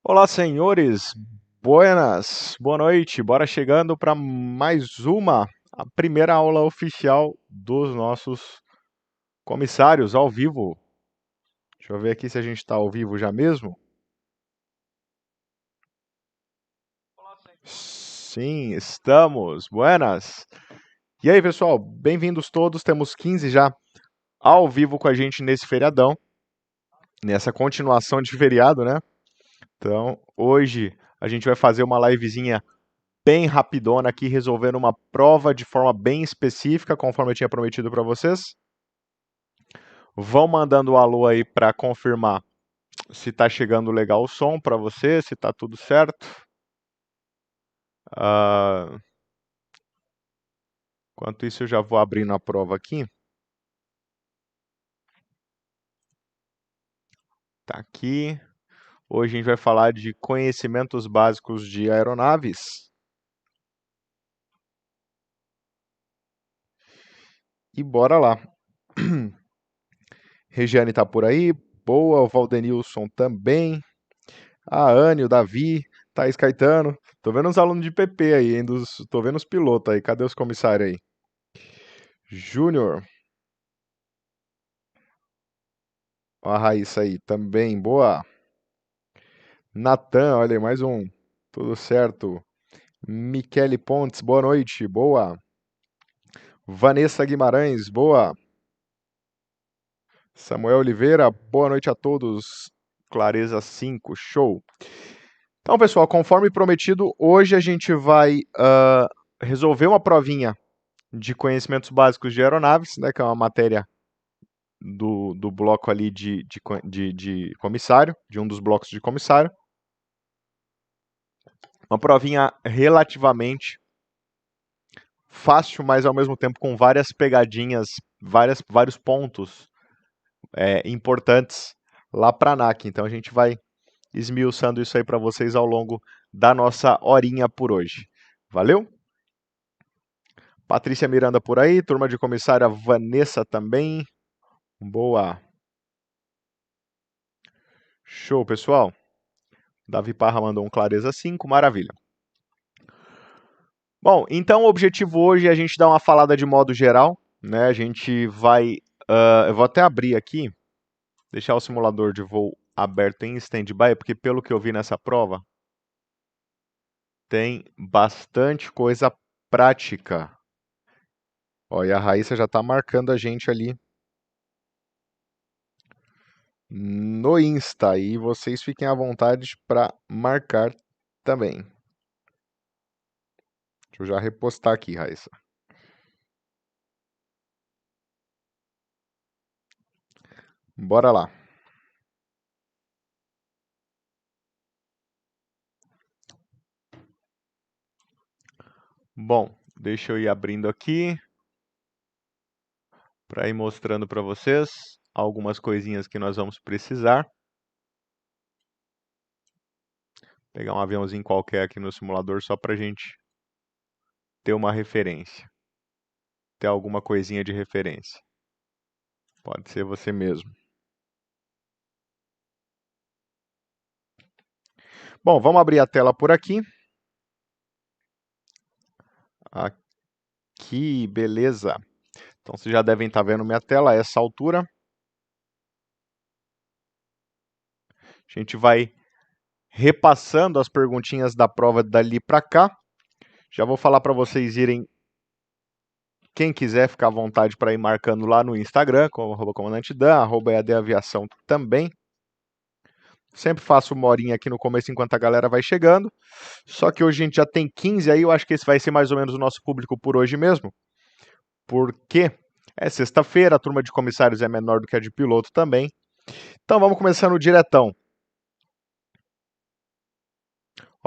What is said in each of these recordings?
Olá, senhores. Buenas, boa noite. Bora chegando para mais a primeira aula oficial dos nossos comissários ao vivo. Deixa eu ver aqui se a gente está ao vivo já mesmo. Sim, estamos. Buenas. E aí, pessoal, bem-vindos todos. Temos 15 já ao vivo com a gente nesse feriadão, nessa continuação de feriado, né? Então, hoje a gente vai fazer uma livezinha bem rapidona aqui, resolvendo uma prova de forma bem específica, conforme eu tinha prometido para vocês. Vão mandando o alô aí para confirmar se está chegando legal o som para você, se está tudo certo. Uh, enquanto isso, eu já vou abrindo a prova aqui. Tá aqui. Hoje a gente vai falar de conhecimentos básicos de aeronaves. E bora lá. Regiane tá por aí. Boa, o Valdenilson também. A Anne, o Davi, Thaís Caetano. Tô vendo uns alunos de PP aí, hein? Tô vendo os pilotos aí. Cadê os comissários aí? Júnior. Ó a Raíssa aí também. Boa. Natan, olha aí, mais um. Tudo certo. Michele Pontes, boa noite. Boa. Vanessa Guimarães, boa. Samuel Oliveira, boa noite a todos. Clareza 5, show. Então, pessoal, conforme prometido, hoje a gente vai resolver uma provinha de conhecimentos básicos de aeronaves, né, que é uma matéria do bloco ali de comissário, de um dos blocos de comissário. Uma provinha relativamente fácil, mas ao mesmo tempo com várias pegadinhas, vários pontos importantes lá para a ANAC. Então a gente vai esmiuçando isso aí para vocês ao longo da nossa horinha por hoje. Valeu? Patrícia Miranda por aí, turma de comissária Vanessa também. Boa. Show, pessoal. Davi Parra mandou um clareza 5, maravilha. Bom, então o objetivo hoje é a gente dar uma falada de modo geral, né? A gente vai, eu vou até abrir aqui, deixar o simulador de voo aberto em stand-by, porque pelo que eu vi nessa prova, tem bastante coisa prática. Ó, e a Raíssa já está marcando a gente ali no Insta, e vocês fiquem à vontade para marcar também. Deixa eu já repostar aqui, Raíssa. Bora lá. Bom, deixa eu ir abrindo aqui para ir mostrando para vocês algumas coisinhas que nós vamos precisar. Pegar um aviãozinho qualquer aqui no simulador só para a gente ter uma referência. Ter alguma coisinha de referência. Pode ser você mesmo. Bom, vamos abrir a tela por aqui. Aqui, beleza. Então vocês já devem estar vendo minha tela a essa altura. A gente vai repassando as perguntinhas da prova dali para cá. Já vou falar para vocês irem, quem quiser ficar à vontade para ir marcando lá no Instagram, como @comandante Dan, @eadaviação também. Sempre faço uma horinha aqui no começo enquanto a galera vai chegando. Só que hoje a gente já tem 15, aí eu acho que esse vai ser mais ou menos o nosso público por hoje mesmo. Porque é sexta-feira, a turma de comissários é menor do que a de piloto também. Então vamos começando diretão.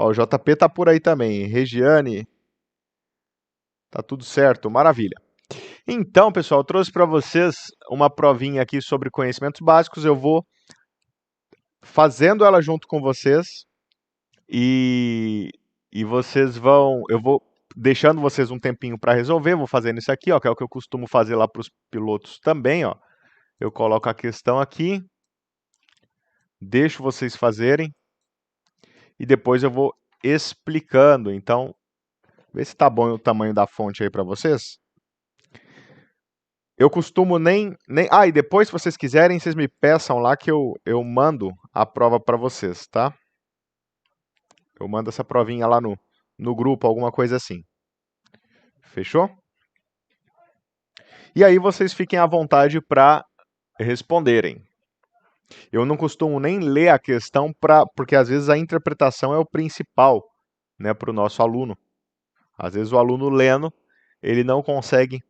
Ó, o JP tá por aí também. Regiane. Tá tudo certo, maravilha. Então, pessoal, eu trouxe para vocês uma provinha aqui sobre conhecimentos básicos. Eu vou fazendo ela junto com vocês e vocês vão, eu vou deixando vocês um tempinho para resolver, vou fazendo isso aqui, ó, que é o que eu costumo fazer lá para os pilotos também, ó. Eu coloco a questão aqui, deixo vocês fazerem e depois eu vou explicando. Então, vê se tá bom o tamanho da fonte aí para vocês. Eu costumo e depois, se vocês quiserem, vocês me peçam lá que eu mando a prova para vocês, tá? Eu mando essa provinha lá no grupo, alguma coisa assim. Fechou? E aí vocês fiquem à vontade para responderem. Eu não costumo nem ler a questão, porque às vezes a interpretação é o principal, né, para o nosso aluno. Às vezes o aluno lendo, ele não consegue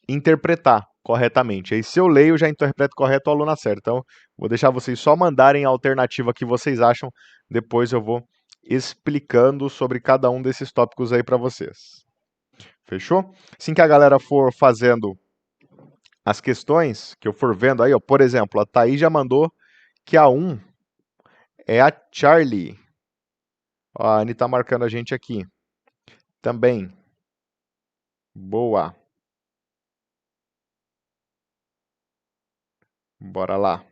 interpretar corretamente. Aí se eu leio, já interpreto correto, o aluno acerta. Então, vou deixar vocês só mandarem a alternativa que vocês acham, depois eu vou explicando sobre cada um desses tópicos aí para vocês. Fechou? Assim que a galera for fazendo as questões, que eu for vendo aí, ó, por exemplo, a Thaís já mandou que a 1 é a Charlie. Ó, a Anne tá marcando a gente aqui. Também. Boa. Bora lá.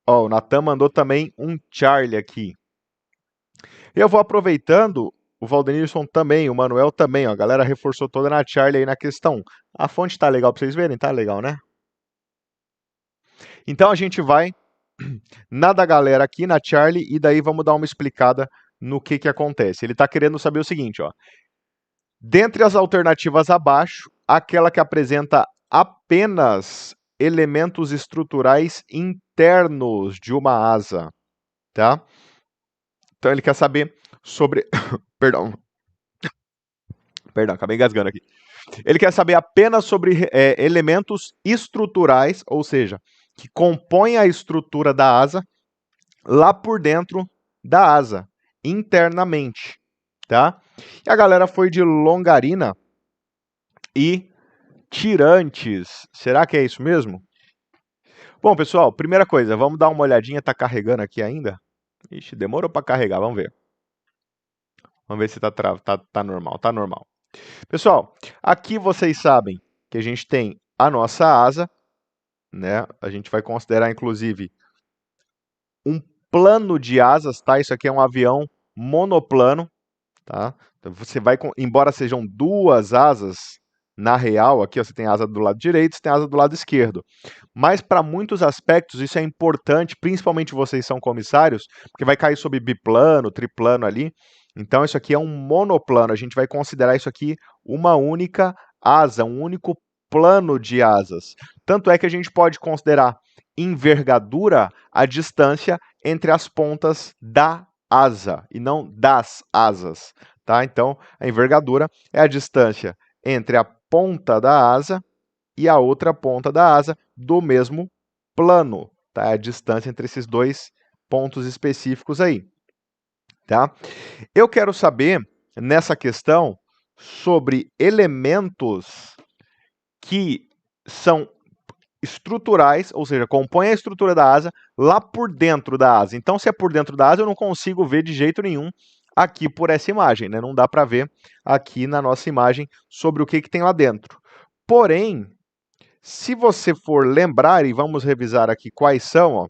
Ó, o Natan mandou também um Charlie aqui. Eu vou aproveitando, o Valdenilson também, o Manuel também, ó. A galera reforçou toda na Charlie aí na questão. A fonte tá legal pra vocês verem, tá legal, né? Então a gente vai na da galera aqui, na Charlie, e daí vamos dar uma explicada no que acontece. Ele tá querendo saber o seguinte, ó. Dentre as alternativas abaixo, aquela que apresenta apenas elementos estruturais internos de uma asa, tá? Então ele quer saber sobre... Perdão, acabei engasgando aqui. Ele quer saber apenas sobre elementos estruturais, ou seja, que compõem a estrutura da asa lá por dentro da asa, internamente, tá? E a galera foi de longarina e tirantes. Será que é isso mesmo? Bom, pessoal, primeira coisa, vamos dar uma olhadinha, tá carregando aqui ainda? Ixi, demorou para carregar, vamos ver. Vamos ver se tá normal, tá normal. Pessoal, aqui vocês sabem que a gente tem a nossa asa, né? A gente vai considerar, inclusive, um plano de asas, tá? Isso aqui é um avião monoplano, tá? Então, você vai, embora sejam duas asas, na real, aqui ó, você tem asa do lado direito, você tem asa do lado esquerdo. Mas para muitos aspectos isso é importante, principalmente vocês são comissários, porque vai cair sobre biplano, triplano ali. Então isso aqui é um monoplano, a gente vai considerar isso aqui uma única asa, um único plano de asas. Tanto é que a gente pode considerar envergadura a distância entre as pontas da asa e não das asas, tá? Então a envergadura é a distância entre a ponta da asa e a outra ponta da asa do mesmo plano, tá? A distância entre esses dois pontos específicos aí, tá? Eu quero saber, nessa questão, sobre elementos que são estruturais, ou seja, compõem a estrutura da asa lá por dentro da asa. Então, se é por dentro da asa, eu não consigo ver de jeito nenhum aqui por essa imagem, né? Não dá para ver aqui na nossa imagem sobre o que tem lá dentro. Porém, se você for lembrar, e vamos revisar aqui quais são, ó,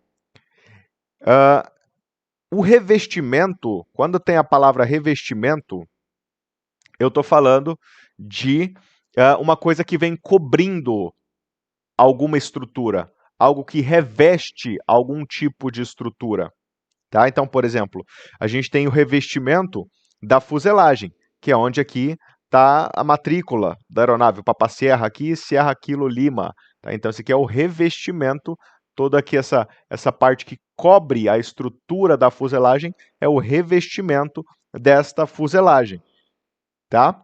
o revestimento, quando tem a palavra revestimento, eu estou falando de uma coisa que vem cobrindo alguma estrutura, algo que reveste algum tipo de estrutura. Tá? Então, por exemplo, a gente tem o revestimento da fuselagem, que é onde aqui está a matrícula da aeronave, o Papa Sierra aqui, Sierra Kilo Lima. Tá? Então, esse aqui é o revestimento, toda aqui essa parte que cobre a estrutura da fuselagem é o revestimento desta fuselagem. Tá?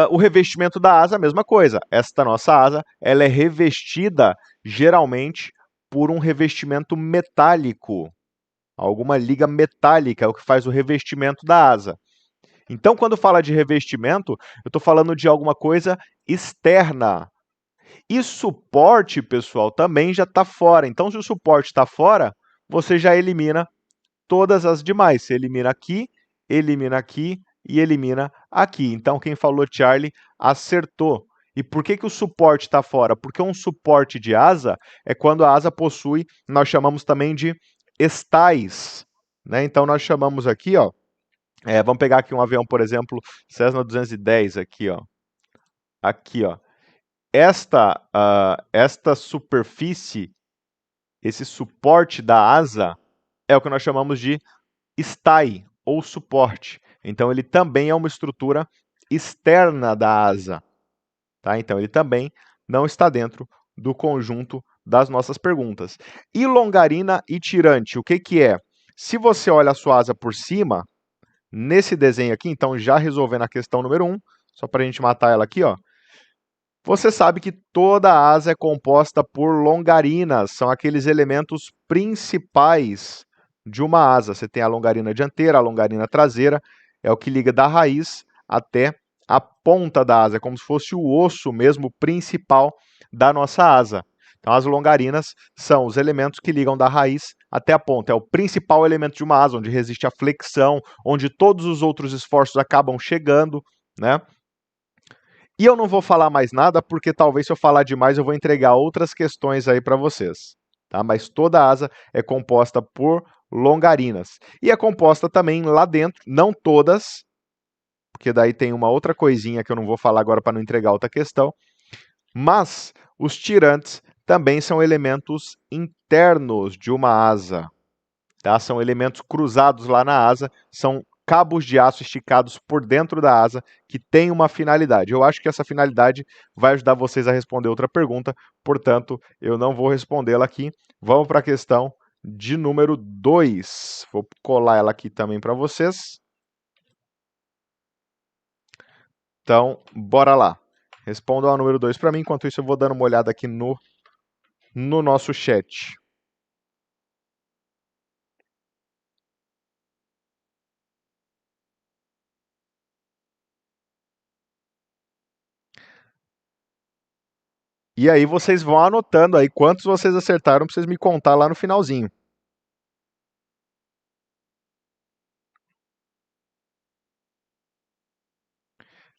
O revestimento da asa, a mesma coisa. Esta nossa asa, ela é revestida geralmente por um revestimento metálico. Alguma liga metálica é o que faz o revestimento da asa. Então, quando fala de revestimento, eu estou falando de alguma coisa externa. E suporte, pessoal, também já está fora. Então, se o suporte está fora, você já elimina todas as demais. Você elimina aqui e elimina aqui. Então, quem falou Charlie acertou. E por que o suporte está fora? Porque um suporte de asa é quando a asa possui, nós chamamos também de estais, né? Então nós chamamos aqui, ó, vamos pegar aqui um avião, por exemplo, Cessna 210 aqui, ó. Aqui, ó. Esta superfície, esse suporte da asa, é o que nós chamamos de stay, ou suporte. Então ele também é uma estrutura externa da asa. Tá? Então ele também não está dentro do conjunto das nossas perguntas. E longarina e tirante, o que que é? Se você olha a sua asa por cima, nesse desenho aqui, então já resolvendo a questão número 1, só para a gente matar ela aqui, ó. Você sabe que toda a asa é composta por longarinas, são aqueles elementos principais de uma asa. Você tem a longarina dianteira, a longarina traseira, é o que liga da raiz até a ponta da asa, é como se fosse o osso mesmo principal da nossa asa. Então, as longarinas são os elementos que ligam da raiz até a ponta. É o principal elemento de uma asa, onde resiste a flexão, onde todos os outros esforços acabam chegando, né? E eu não vou falar mais nada, porque talvez se eu falar demais eu vou entregar outras questões aí para vocês. Tá? Mas toda a asa é composta por longarinas. E é composta também lá dentro, não todas, porque daí tem uma outra coisinha que eu não vou falar agora para não entregar outra questão, mas os tirantes também são elementos internos de uma asa. Tá? São elementos cruzados lá na asa, são cabos de aço esticados por dentro da asa que tem uma finalidade. Eu acho que essa finalidade vai ajudar vocês a responder outra pergunta, portanto, eu não vou respondê-la aqui. Vamos para a questão de número 2. Vou colar ela aqui também para vocês. Então, bora lá. Respondam a número 2 para mim, enquanto isso eu vou dando uma olhada aqui no nosso chat. E aí vocês vão anotando aí quantos vocês acertaram para vocês me contar lá no finalzinho.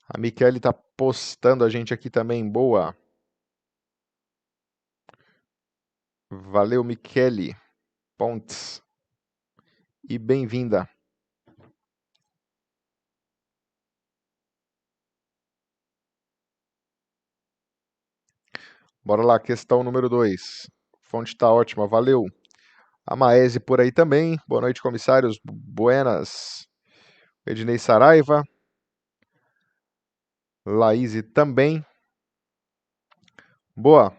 A Michele está postando a gente aqui também, boa. Valeu, Michele Pontes. E bem-vinda. Bora lá, questão número 2. Fonte está ótima, valeu. A Maese por aí também. Boa noite, comissários. Buenas. Ednei Saraiva. Laís também. Boa.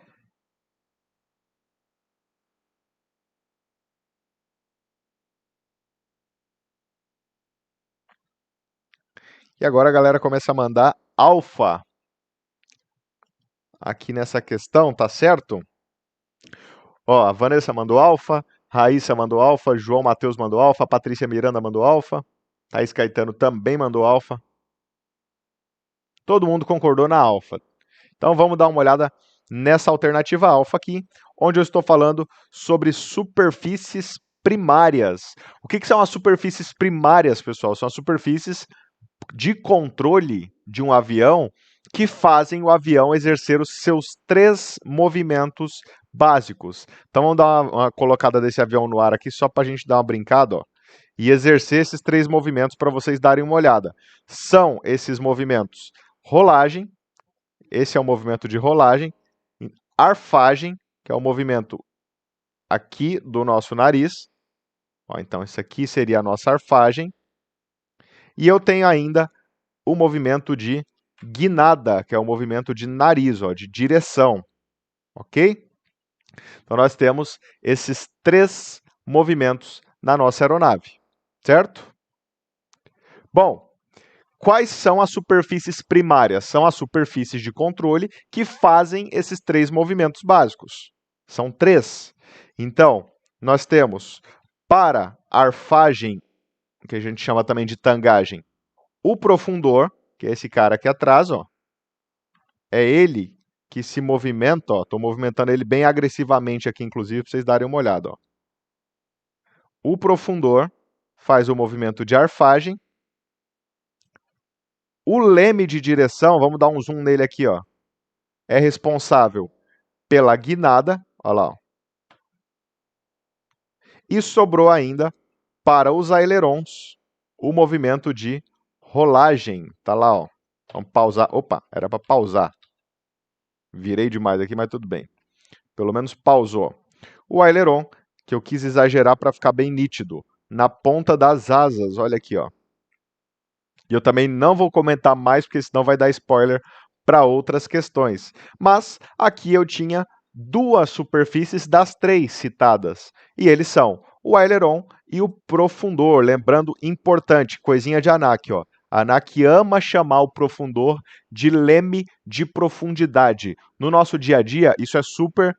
E agora a galera começa a mandar alfa aqui nessa questão, tá certo? Ó, a Vanessa mandou alfa, Raíssa mandou alfa, João Matheus mandou alfa, Patrícia Miranda mandou alfa, Thaís Caetano também mandou alfa. Todo mundo concordou na alfa. Então vamos dar uma olhada nessa alternativa alfa aqui, onde eu estou falando sobre superfícies primárias. O que são as superfícies primárias, pessoal? São as superfícies de controle de um avião que fazem o avião exercer os seus 3 movimentos básicos. Então vamos dar uma colocada desse avião no ar aqui só para a gente dar uma brincada, ó, e exercer esses 3 movimentos para vocês darem uma olhada. São esses movimentos: rolagem, esse é o movimento de rolagem, arfagem, que é o movimento aqui do nosso nariz. Ó, então isso aqui seria a nossa arfagem. E eu tenho ainda o movimento de guinada, que é o movimento de nariz, ó, de direção, ok? Então nós temos esses 3 movimentos na nossa aeronave, certo? Bom, quais são as superfícies primárias? São as superfícies de controle que fazem esses 3 movimentos básicos. São 3. Então, nós temos para arfagem, que a gente chama também de tangagem, o profundor, que é esse cara aqui atrás, ó. É ele que se movimenta, ó. Tô movimentando ele bem agressivamente aqui, inclusive, para vocês darem uma olhada, ó. O profundor faz o movimento de arfagem. O leme de direção, vamos dar um zoom nele aqui, ó. é responsável pela guinada, olha lá, ó. E sobrou ainda para os ailerons o movimento de rolagem. Tá lá, ó. Vamos pausar. Opa, era para pausar. Virei demais aqui, mas tudo bem. Pelo menos pausou. O aileron, que eu quis exagerar para ficar bem nítido, na ponta das asas, olha aqui, ó. E eu também não vou comentar mais, porque senão vai dar spoiler para outras questões. Mas aqui eu tinha duas superfícies das três citadas. E eles são o aileron e o profundor. Lembrando, importante, coisinha de ANAC, ó. A ANAC ama chamar o profundor de leme de profundidade. No nosso dia a dia, isso é super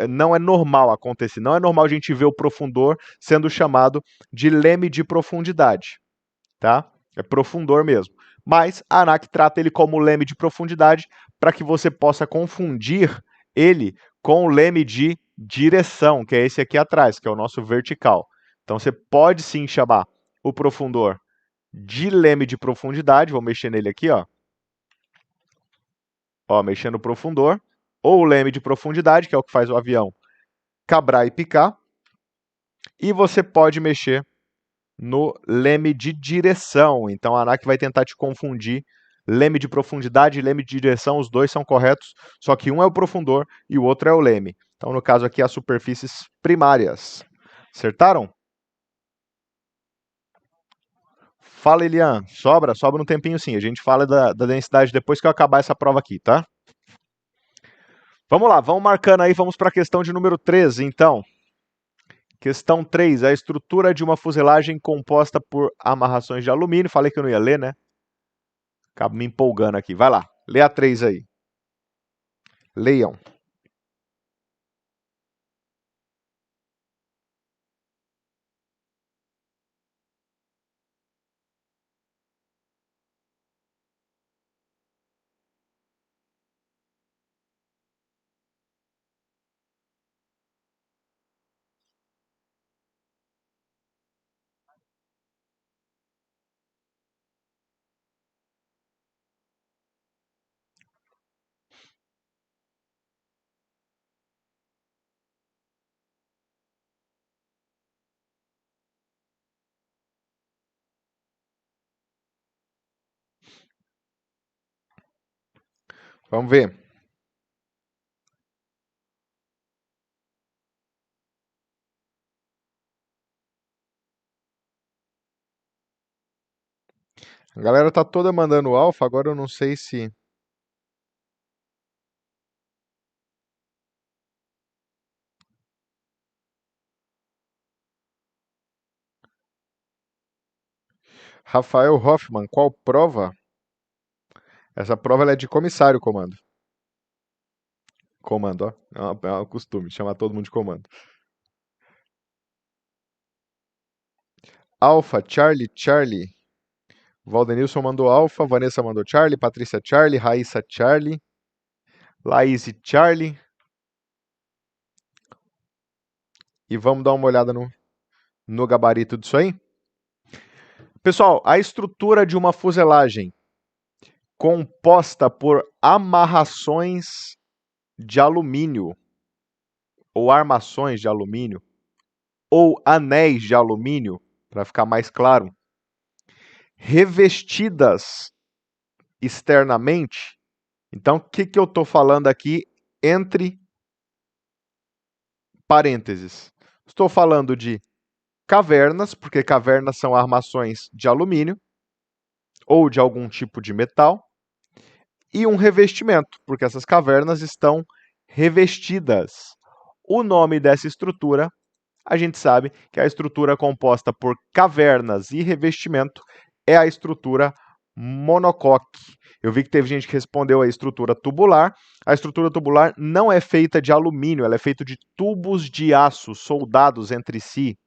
não é normal acontecer. Não é normal a gente ver o profundor sendo chamado de leme de profundidade, tá? É profundor mesmo. Mas a ANAC trata ele como leme de profundidade para que você possa confundir ele com o leme de direção, que é esse aqui atrás, que é o nosso vertical. Então você pode sim chamar o profundor de leme de profundidade. Vou mexer nele aqui, ó. Ó, mexendo no profundor. Ou o leme de profundidade, que é o que faz o avião cabrar e picar. E você pode mexer no leme de direção. Então a ANAC vai tentar te confundir. Leme de profundidade e leme de direção, os dois são corretos, só que um é o profundor e o outro é o leme. Então, no caso aqui, as superfícies primárias. Acertaram? Fala, Elian. Sobra um tempinho sim. A gente fala da densidade depois que eu acabar essa prova aqui, tá? Vamos lá, vamos marcando aí, vamos para a questão de número 13, então. Questão 3, a estrutura de uma fuselagem composta por amarrações de alumínio. Falei que eu não ia ler, né? Acabo me empolgando aqui. Vai lá, lê a 3 aí. Leiam. Vamos ver. A galera tá toda mandando alfa, agora eu não sei se... Rafael Hoffman, qual prova? Essa prova ela é de comissário, comando. Comando, ó. É um costume, chamar todo mundo de comando. Alfa, Charlie, Charlie. Valdenilson mandou Alfa, Vanessa mandou Charlie, Patrícia Charlie, Raíssa Charlie, Laís Charlie. E vamos dar uma olhada no gabarito disso aí. Pessoal, a estrutura de uma fuselagem composta por amarrações de alumínio ou armações de alumínio ou anéis de alumínio, para ficar mais claro, revestidas externamente. Então, o que eu estou falando aqui entre parênteses? Estou falando de cavernas, porque cavernas são armações de alumínio ou de algum tipo de metal, e um revestimento, porque essas cavernas estão revestidas. O nome dessa estrutura, a gente sabe que a estrutura composta por cavernas e revestimento é a estrutura monocoque. Eu vi que teve gente que respondeu a estrutura tubular. A estrutura tubular não é feita de alumínio, ela é feita de tubos de aço soldados entre si.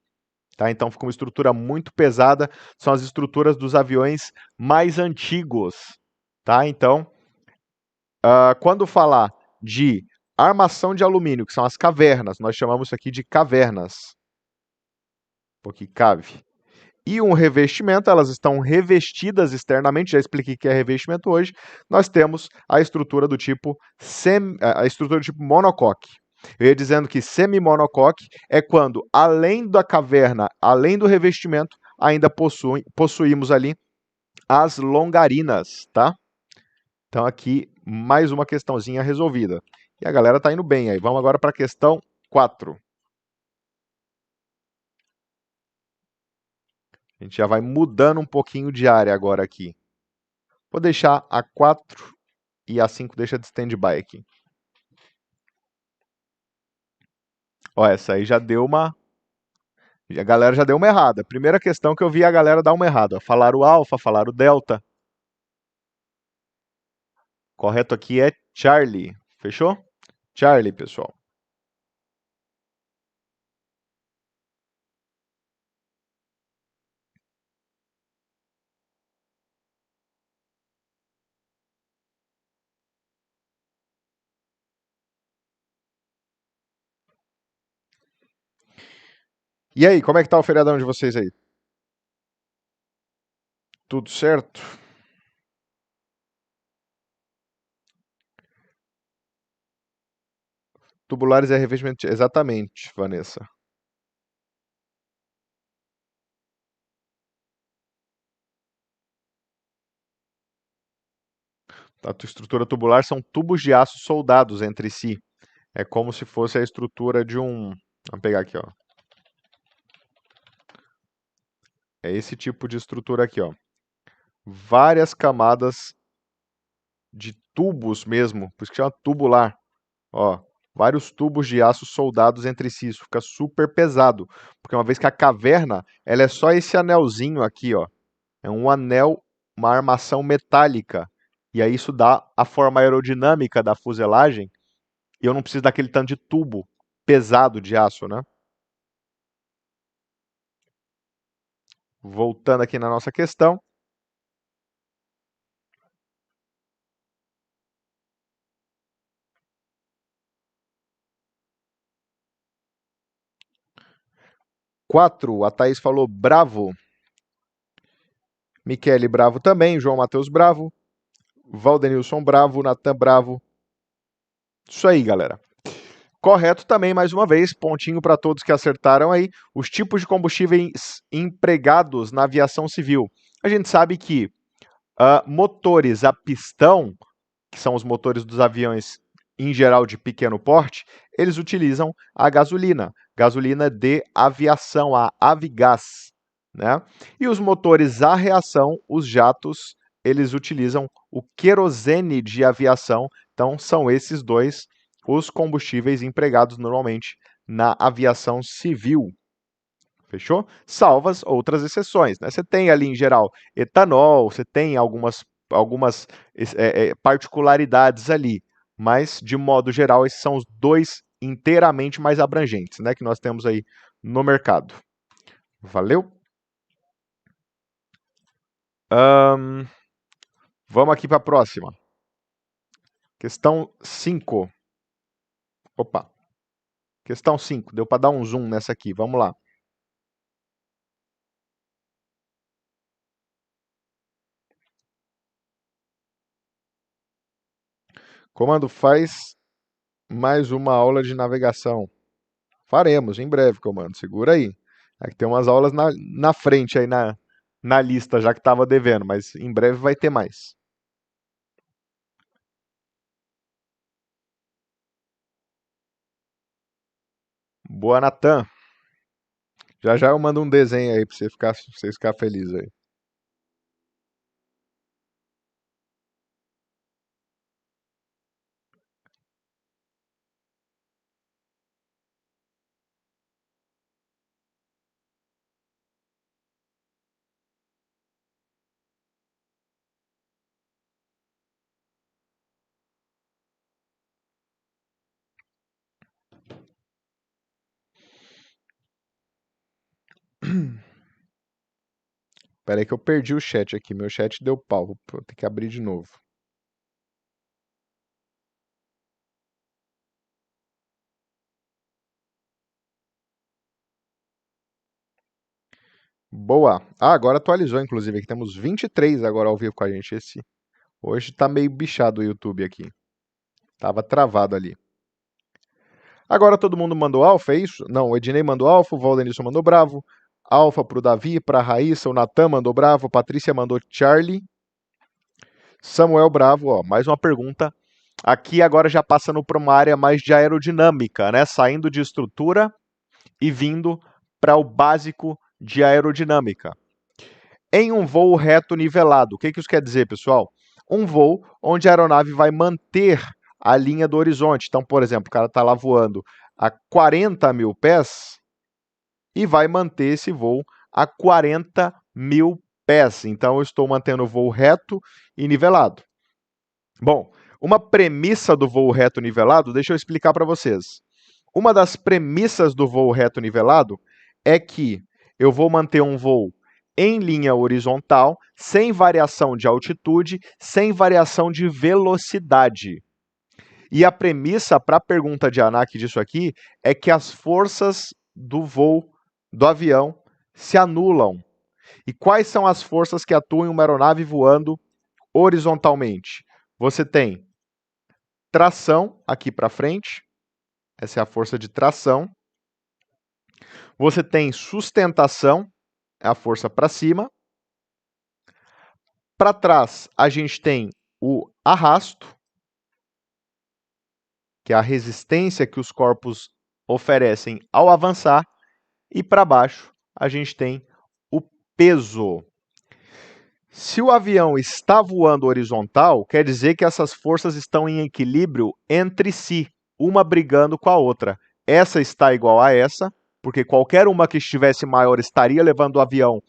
Tá? Então fica uma estrutura muito pesada, são as estruturas dos aviões mais antigos. Tá? Então, quando falar de armação de alumínio, que são as cavernas, nós chamamos isso aqui de cavernas. Porque cabe. e um revestimento, elas estão revestidas externamente, já expliquei que é revestimento hoje, nós temos a estrutura do tipo monocoque. Eu ia dizendo que semi-monocoque é quando, além da caverna, além do revestimento, ainda possuímos ali as longarinas, tá? Então aqui, mais uma questãozinha resolvida. E a galera tá indo bem aí. Vamos agora para a questão 4. A gente já vai mudando um pouquinho de área agora aqui. Vou deixar a 4 e a 5 deixa de stand-by aqui. Ó, essa aí já deu uma... A galera já deu uma errada. Primeira questão que eu vi a galera dar uma errada. Falaram o alfa, falaram o delta. Correto aqui é Charlie. Fechou? Charlie, pessoal. E aí, como é que tá o feriadão de vocês aí? Tudo certo? Tubulares é revestimento. Exatamente, Vanessa. A tua estrutura tubular são tubos de aço soldados entre si. É como se fosse a estrutura de um. Vamos pegar aqui, ó. É esse tipo de estrutura aqui, ó. Várias camadas de tubos mesmo, por isso que chama tubular. Ó, vários tubos de aço soldados entre si, isso fica super pesado, porque uma vez que a caverna, ela é só esse anelzinho aqui, ó. É um anel, uma armação metálica. E aí isso dá a forma aerodinâmica da fuselagem, e eu não preciso daquele tanto de tubo pesado de aço, né? Voltando aqui na nossa questão, 4, a Thaís falou bravo. Michele Bravo também, João Matheus Bravo, Valdenilson Bravo, Natan Bravo. Isso aí, galera. Correto também, mais uma vez, pontinho para todos que acertaram aí. Os tipos de combustíveis empregados na aviação civil. A gente sabe que motores a pistão, que são os motores dos aviões em geral de pequeno porte, eles utilizam a gasolina de aviação, a Avigás, né? E os motores a reação, os jatos, eles utilizam o querosene de aviação. Então, são esses dois os combustíveis empregados normalmente na aviação civil. Fechou? Salvas outras exceções, né? Você tem ali, em geral, etanol, você tem algumas particularidades ali, mas, de modo geral, esses são os dois inteiramente mais abrangentes, né, que nós temos aí no mercado. Valeu? Ahn, vamos aqui para a próxima. Questão 5. Opa. Questão 5. Deu para dar um zoom nessa aqui. Vamos lá. Comando faz mais uma aula de navegação. Faremos em breve, comando. Segura aí. Aqui tem umas aulas na frente aí na lista, já que estava devendo, mas em breve vai ter mais. Boa, Natan. Já já eu mando um desenho aí pra vocês ficar felizes aí. Pera aí que eu perdi o chat aqui. Meu chat deu pau. Vou ter que abrir de novo. Boa. Ah, agora atualizou, inclusive. Aqui temos 23 agora ao vivo com a gente. Hoje tá meio bichado o YouTube aqui. Tava travado ali. Agora todo mundo mandou alfa, é isso? Não, o Ednei mandou alfa, o Valdenilson mandou bravo. Alfa pro Davi, pra Raíssa, o Natan mandou bravo, Patrícia mandou Charlie. Samuel bravo, ó, mais uma pergunta. Aqui agora já passando para uma área mais de aerodinâmica, né? Saindo de estrutura e vindo para o básico de aerodinâmica. Em um voo reto nivelado, o que isso quer dizer, pessoal? Um voo onde a aeronave vai manter a linha do horizonte. Então, por exemplo, o cara está lá voando a 40 mil pés e vai manter esse voo a 40 mil pés. Então, eu estou mantendo o voo reto e nivelado. Bom, uma premissa do voo reto nivelado, deixa eu explicar para vocês. Uma das premissas do voo reto nivelado é que eu vou manter um voo em linha horizontal, sem variação de altitude, sem variação de velocidade. E a premissa para a pergunta de Anak disso aqui é que as forças do voo do avião se anulam. E quais são as forças que atuam em uma aeronave voando horizontalmente? Você tem tração aqui para frente, essa é a força de tração. Você tem sustentação, é a força para cima. Para trás, a gente tem o arrasto, que é a resistência que os corpos oferecem ao avançar. E para baixo, a gente tem o peso. Se o avião está voando horizontal, quer dizer que essas forças estão em equilíbrio entre si, uma brigando com a outra. Essa está igual a essa, porque qualquer uma que estivesse maior estaria levando o avião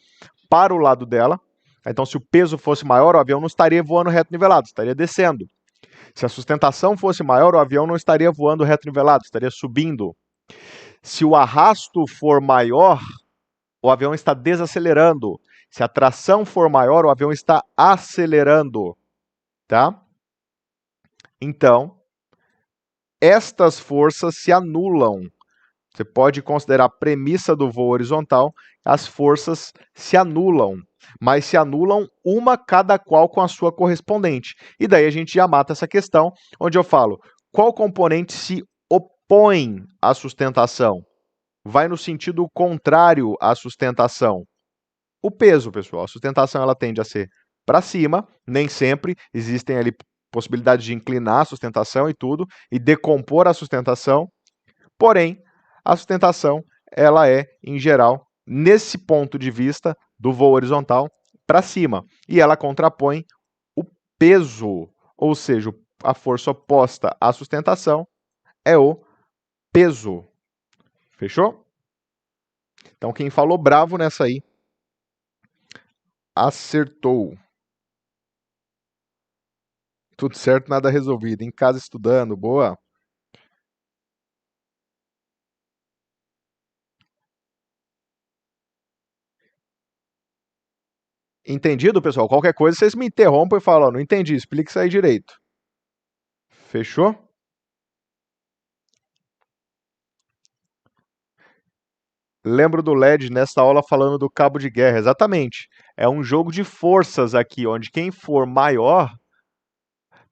para o lado dela. Então, se o peso fosse maior, o avião não estaria voando reto nivelado, estaria descendo. Se a sustentação fosse maior, o avião não estaria voando reto nivelado, estaria subindo. Se o arrasto for maior, o avião está desacelerando. Se a tração for maior, o avião está acelerando, tá? Então, estas forças se anulam. Você pode considerar a premissa do voo horizontal, as forças se anulam, mas se anulam uma cada qual com a sua correspondente. E daí a gente já mata essa questão, onde eu falo, qual componente se opõe à sustentação? Vai no sentido contrário à sustentação. O peso, pessoal. A sustentação ela tende a ser para cima, nem sempre. Existem ali possibilidades de inclinar a sustentação e tudo, e decompor a sustentação. Porém, a sustentação ela é, em geral, nesse ponto de vista do voo horizontal, para cima. E ela contrapõe o peso, ou seja, a força oposta à sustentação é o peso. Fechou? Então, quem falou bravo nessa aí, acertou. Tudo certo, nada resolvido. Em casa estudando, boa. Entendido, pessoal? Qualquer coisa, vocês me interrompam e falam, não entendi, explique isso aí direito. Fechou? Lembro do LED nesta aula falando do cabo de guerra, exatamente. É um jogo de forças aqui, onde quem for maior,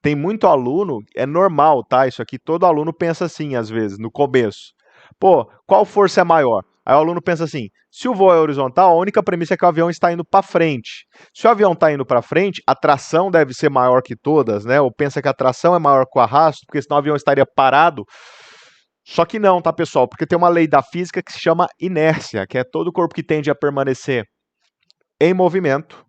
tem muito aluno, é normal, tá? Isso aqui todo aluno pensa assim, às vezes, no começo. Pô, qual força é maior? Aí o aluno pensa assim: se o voo é horizontal, a única premissa é que o avião está indo para frente. Se o avião está indo para frente, a tração deve ser maior que todas, né? Ou pensa que a tração é maior que o arrasto, porque senão o avião estaria parado. Só que não, tá, pessoal? Porque tem uma lei da física que se chama inércia, que é todo corpo que tende a permanecer em movimento.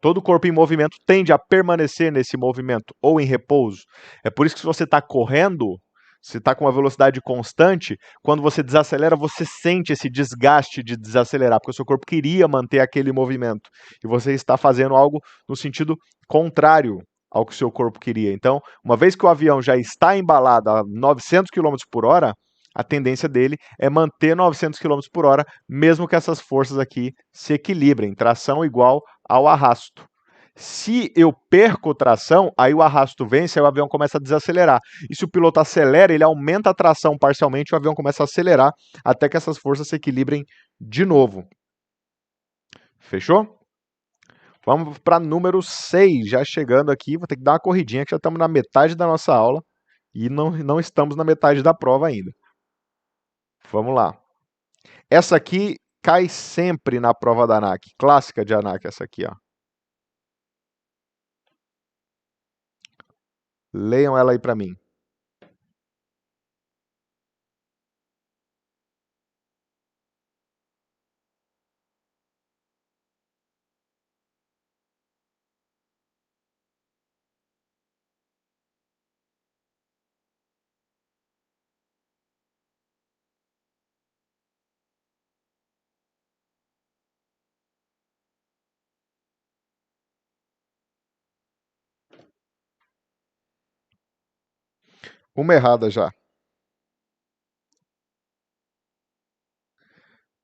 Todo corpo em movimento tende a permanecer nesse movimento ou em repouso. É por isso que se você está correndo, se está com uma velocidade constante, quando você desacelera, você sente esse desgaste de desacelerar, porque o seu corpo queria manter aquele movimento. E você está fazendo algo no sentido contrário ao que o seu corpo queria. Então, uma vez que o avião já está embalado a 900 km por hora, a tendência dele é manter 900 km por hora, mesmo que essas forças aqui se equilibrem. Tração igual ao arrasto. Se eu perco tração, aí o arrasto vence, aí o avião começa a desacelerar. E se o piloto acelera, ele aumenta a tração parcialmente, o avião começa a acelerar até que essas forças se equilibrem de novo. Fechou? Vamos para número 6, já chegando aqui. Vou ter que dar uma corridinha, que já estamos na metade da nossa aula e não estamos na metade da prova ainda. Vamos lá. Essa aqui cai sempre na prova da ANAC, clássica de ANAC essa aqui, ó. Leiam ela aí para mim. Uma errada já.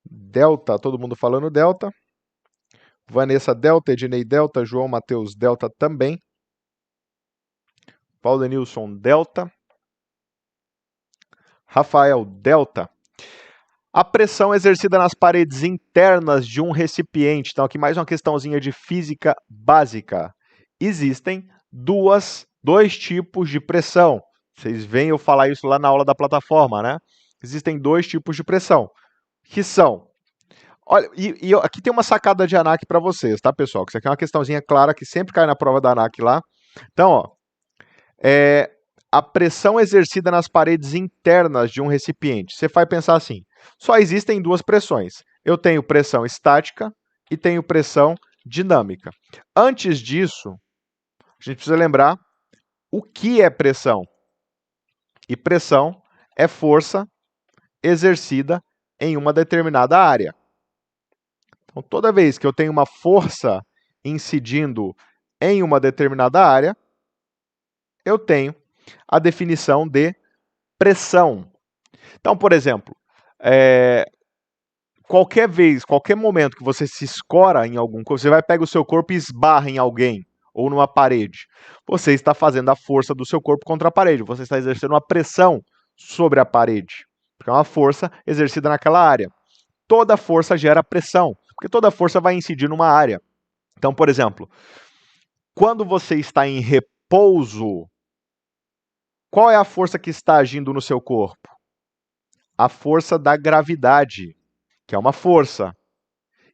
Delta, todo mundo falando delta. Vanessa delta, Ednei delta, João Matheus delta também. Paulenilson delta. Rafael delta. A pressão exercida nas paredes internas de um recipiente. Então, aqui mais uma questãozinha de física básica. Existem dois tipos de pressão. Vocês veem eu falar isso lá na aula da plataforma, né? Existem dois tipos de pressão, que são... Olha, aqui tem uma sacada de ANAC para vocês, tá, pessoal? Isso aqui é uma questãozinha clara que sempre cai na prova da ANAC lá. Então, ó, a pressão exercida nas paredes internas de um recipiente. Você vai pensar assim, só existem duas pressões. Eu tenho pressão estática e tenho pressão dinâmica. Antes disso, a gente precisa lembrar o que é pressão. E pressão é força exercida em uma determinada área. Então, toda vez que eu tenho uma força incidindo em uma determinada área, eu tenho a definição de pressão. Então, por exemplo, qualquer momento que você se escora em algum corpo, você vai pegar o seu corpo e esbarra em alguém ou numa parede. Você está fazendo a força do seu corpo contra a parede. Você está exercendo uma pressão sobre a parede. Porque é uma força exercida naquela área. Toda força gera pressão, porque toda força vai incidir numa área. Então, por exemplo, quando você está em repouso, qual é a força que está agindo no seu corpo? A força da gravidade, que é uma força.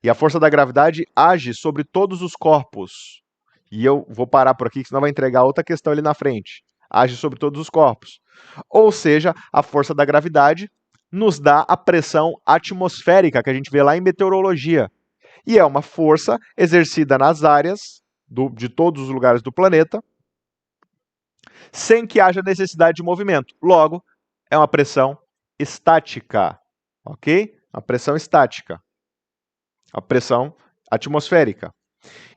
E a força da gravidade age sobre todos os corpos. E eu vou parar por aqui, senão vai entregar outra questão ali na frente. Age sobre todos os corpos. Ou seja, a força da gravidade nos dá a pressão atmosférica, que a gente vê lá em meteorologia. E é uma força exercida nas áreas de todos os lugares do planeta, sem que haja necessidade de movimento. Logo, é uma pressão estática, ok? Uma pressão estática. A pressão atmosférica.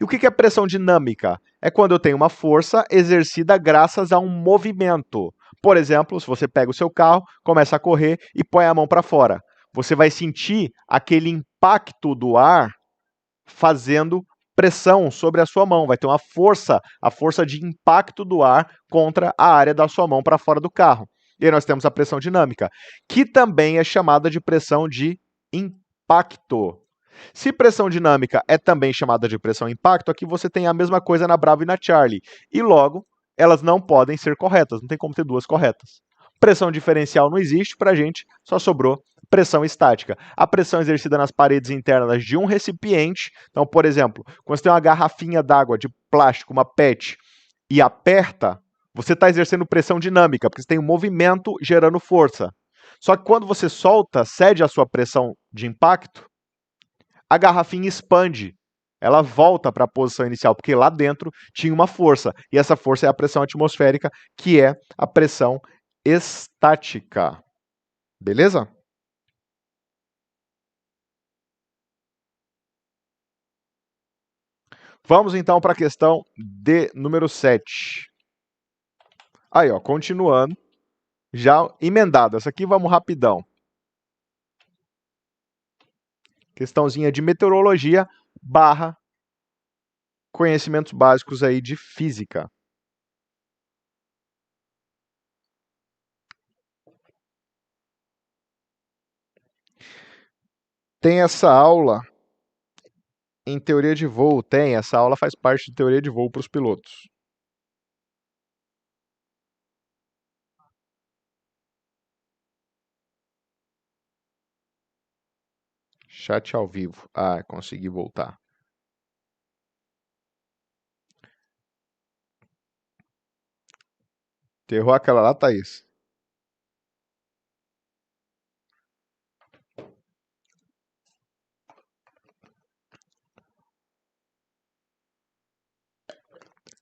E o que é pressão dinâmica? É quando eu tenho uma força exercida graças a um movimento. Por exemplo, se você pega o seu carro, começa a correr e põe a mão para fora. Você vai sentir aquele impacto do ar fazendo pressão sobre a sua mão. Vai ter uma força, a força de impacto do ar contra a área da sua mão para fora do carro. E aí nós temos a pressão dinâmica, que também é chamada de pressão de impacto. Se pressão dinâmica é também chamada de pressão impacto, aqui você tem a mesma coisa na Bravo e na Charlie. E logo, elas não podem ser corretas, não tem como ter duas corretas. Pressão diferencial não existe, para a gente só sobrou pressão estática. A pressão exercida nas paredes internas de um recipiente, então, por exemplo, quando você tem uma garrafinha d'água de plástico, uma PET, e aperta, você está exercendo pressão dinâmica, porque você tem um movimento gerando força. Só que quando você solta, cede a sua pressão de impacto, a garrafinha expande. Ela volta para a posição inicial, porque lá dentro tinha uma força. E essa força é a pressão atmosférica, que é a pressão estática. Beleza? Vamos então para a questão de número 7. Aí, ó, continuando. Já emendado. Essa aqui vamos rapidão. Questãozinha de meteorologia barra conhecimentos básicos aí de física. Tem essa aula em teoria de voo? Tem, essa aula faz parte de teoria de voo para os pilotos. Chat ao vivo. Ah, consegui voltar. Enterrou aquela lá, Thaís?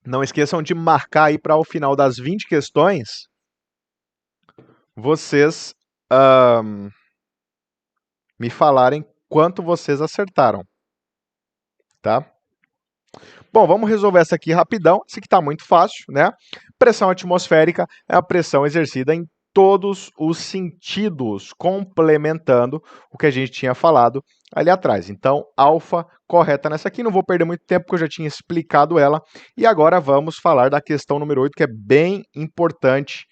Não esqueçam de marcar aí para o final das 20 questões, vocês me falarem quanto vocês acertaram, tá? Bom, vamos resolver essa aqui rapidão. Essa aqui está muito fácil, né? Pressão atmosférica é a pressão exercida em todos os sentidos, complementando o que a gente tinha falado ali atrás. Então, alfa correta nessa aqui. Não vou perder muito tempo, porque eu já tinha explicado ela. E agora vamos falar da questão número 8, que é bem importante.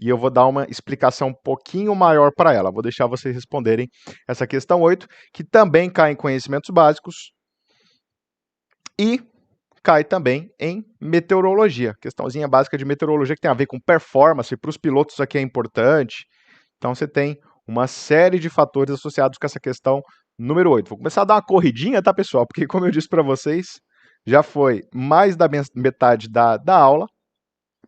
E eu vou dar uma explicação um pouquinho maior para ela. Vou deixar vocês responderem essa questão 8, que também cai em conhecimentos básicos. E cai também em meteorologia, questãozinha básica de meteorologia que tem a ver com performance, para os pilotos isso aqui é importante. Então você tem uma série de fatores associados com essa questão número 8. Vou começar a dar uma corridinha, tá, pessoal? Porque, como eu disse para vocês, já foi mais da metade da aula,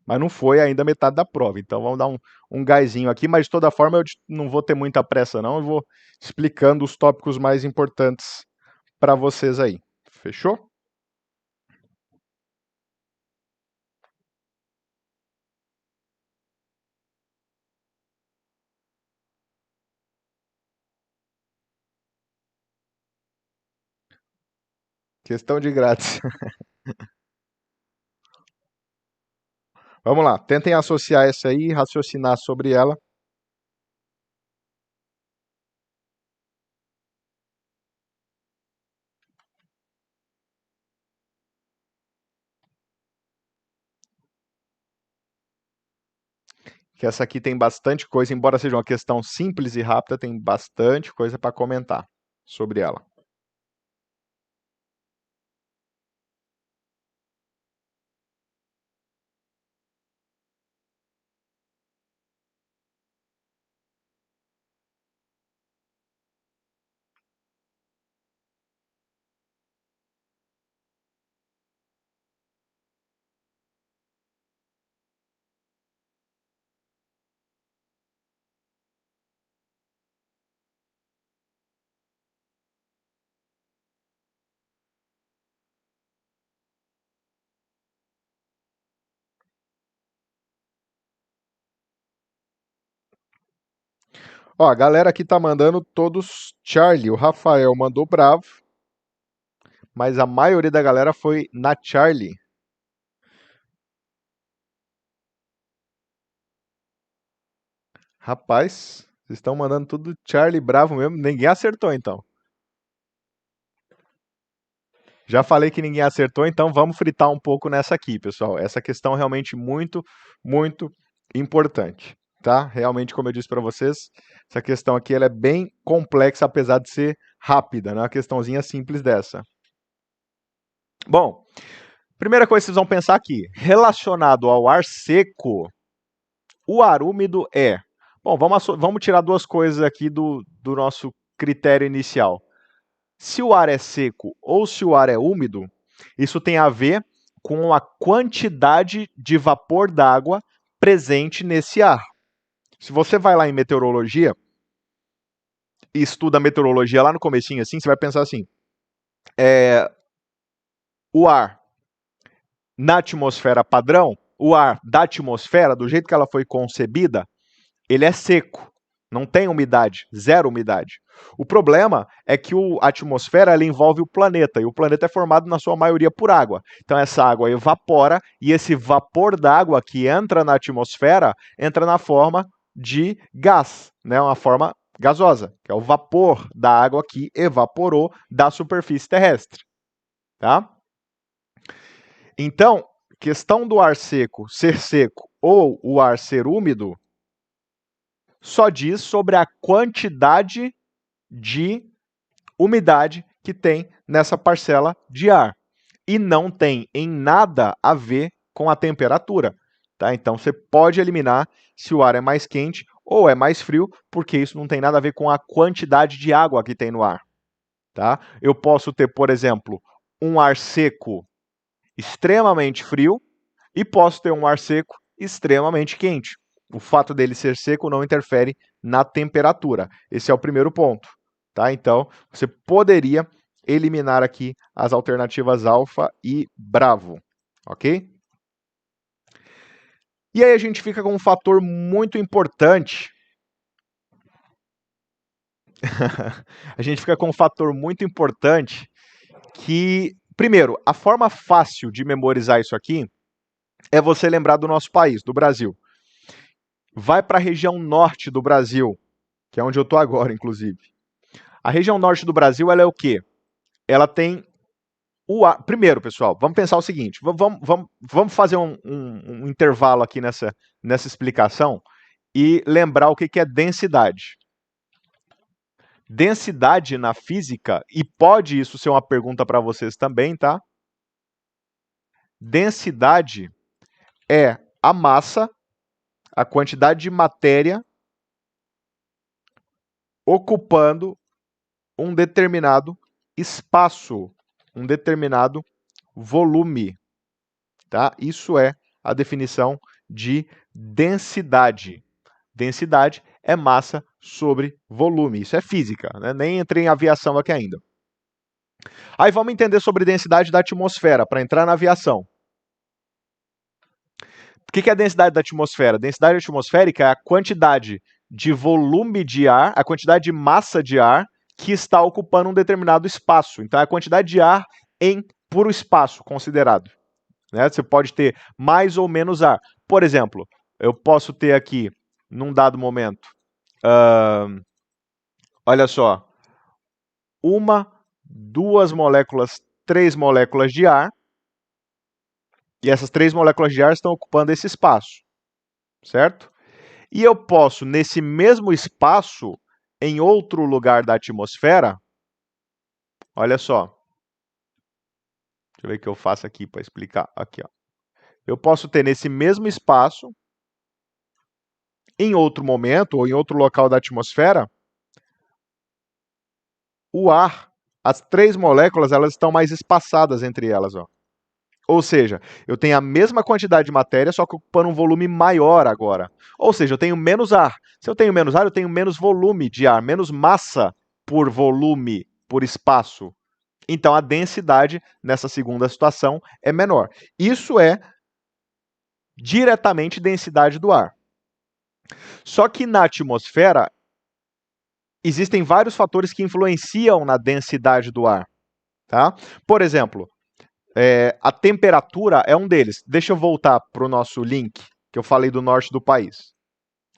mas não foi ainda metade da prova. Então vamos dar um gásinho aqui, mas de toda forma eu não vou ter muita pressa não, eu vou explicando os tópicos mais importantes para vocês aí. Fechou? Questão de grátis. Vamos lá, tentem associar essa aí, raciocinar sobre ela. Que essa aqui tem bastante coisa, embora seja uma questão simples e rápida, tem bastante coisa para comentar sobre ela. Ó, a galera aqui tá mandando todos Charlie. O Rafael mandou bravo, mas a maioria da galera foi na Charlie. Rapaz, vocês estão mandando tudo Charlie bravo mesmo. Ninguém acertou então. Já falei que ninguém acertou, então vamos fritar um pouco nessa aqui, pessoal. Essa questão é realmente muito, muito importante, tá? Realmente, como eu disse para vocês, essa questão aqui ela é bem complexa, apesar de ser rápida, não é uma questãozinha simples dessa. Bom, primeira coisa que vocês vão pensar aqui, relacionado ao ar seco, o ar úmido é... Bom, vamos tirar duas coisas aqui do nosso critério inicial. Se o ar é seco ou se o ar é úmido, isso tem a ver com a quantidade de vapor d'água presente nesse ar. Se você vai lá em meteorologia e estuda meteorologia lá no comecinho assim, você vai pensar assim, o ar na atmosfera padrão, o ar da atmosfera, do jeito que ela foi concebida, ele é seco, não tem umidade, zero umidade. O problema é que a atmosfera ela envolve o planeta, e o planeta é formado na sua maioria por água. Então essa água evapora, e esse vapor d'água que entra na atmosfera, entra na forma de gás, né? Uma forma gasosa, que é o vapor da água que evaporou da superfície terrestre. Tá? Então, questão do ar seco ou o ar ser úmido, só diz sobre a quantidade de umidade que tem nessa parcela de ar. E não tem em nada a ver com a temperatura. Tá? Então você pode eliminar se o ar é mais quente ou é mais frio, porque isso não tem nada a ver com a quantidade de água que tem no ar. Tá? Eu posso ter, por exemplo, um ar seco extremamente frio e posso ter um ar seco extremamente quente. O fato dele ser seco não interfere na temperatura. Esse é o primeiro ponto. Tá? Então, você poderia eliminar aqui as alternativas alfa e bravo. Ok? E aí a gente fica com um fator muito importante. A gente fica com um fator muito importante que, primeiro, a forma fácil de memorizar isso aqui é você lembrar do nosso país, do Brasil. Vai para a região norte do Brasil, que é onde eu estou agora, inclusive. A região norte do Brasil, ela é o quê? Ela tem o ar... Primeiro, pessoal, vamos pensar o seguinte, vamos fazer um intervalo aqui nessa explicação e lembrar o que é densidade. Densidade na física, e pode isso ser uma pergunta para vocês também, tá? Densidade é a massa, a quantidade de matéria ocupando um determinado espaço, um determinado volume. Tá? Isso é a definição de densidade. Densidade é massa sobre volume. Isso é física, né? Nem entrei em aviação aqui ainda. Aí vamos entender sobre densidade da atmosfera, para entrar na aviação. O que é a densidade da atmosfera? A densidade atmosférica é a quantidade de volume de ar, a quantidade de massa de ar que está ocupando um determinado espaço. Então, é a quantidade de ar em puro espaço considerado. Né? Você pode ter mais ou menos ar. Por exemplo, eu posso ter aqui, num dado momento, olha só, 1, 2 moléculas, 3 moléculas de ar, e essas 3 moléculas de ar estão ocupando esse espaço, certo? E eu posso, nesse mesmo espaço, em outro lugar da atmosfera, olha só, deixa eu ver o que eu faço aqui para explicar. Aqui, ó. Eu posso ter nesse mesmo espaço, em outro momento, ou em outro local da atmosfera, o ar, as 3 moléculas, elas estão mais espaçadas entre elas. Ó. Ou seja, eu tenho a mesma quantidade de matéria, só que ocupando um volume maior agora. Ou seja, eu tenho menos ar. Se eu tenho menos ar, eu tenho menos volume de ar, menos massa por volume, por espaço. Então, a densidade nessa segunda situação é menor. Isso é diretamente densidade do ar. Só que na atmosfera, existem vários fatores que influenciam na densidade do ar. Tá? Por exemplo, a temperatura é um deles. Deixa eu voltar para o nosso link, que eu falei do norte do país.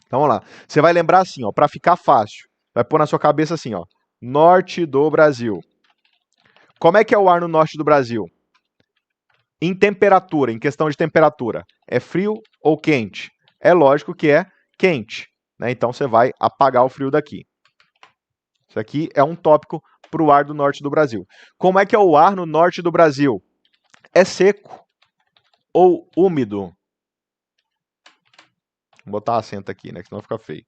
Então, vamos lá. Você vai lembrar assim, para ficar fácil. Vai pôr na sua cabeça assim, ó, norte do Brasil. Como é que é o ar no norte do Brasil? Em temperatura, em questão de temperatura, é frio ou quente? É lógico que é quente. Né? Então, você vai apagar o frio daqui. Isso aqui é um tópico para o ar do norte do Brasil. Como é que é o ar no norte do Brasil? É seco ou úmido? Vou botar acento aqui, né? Que senão fica feio.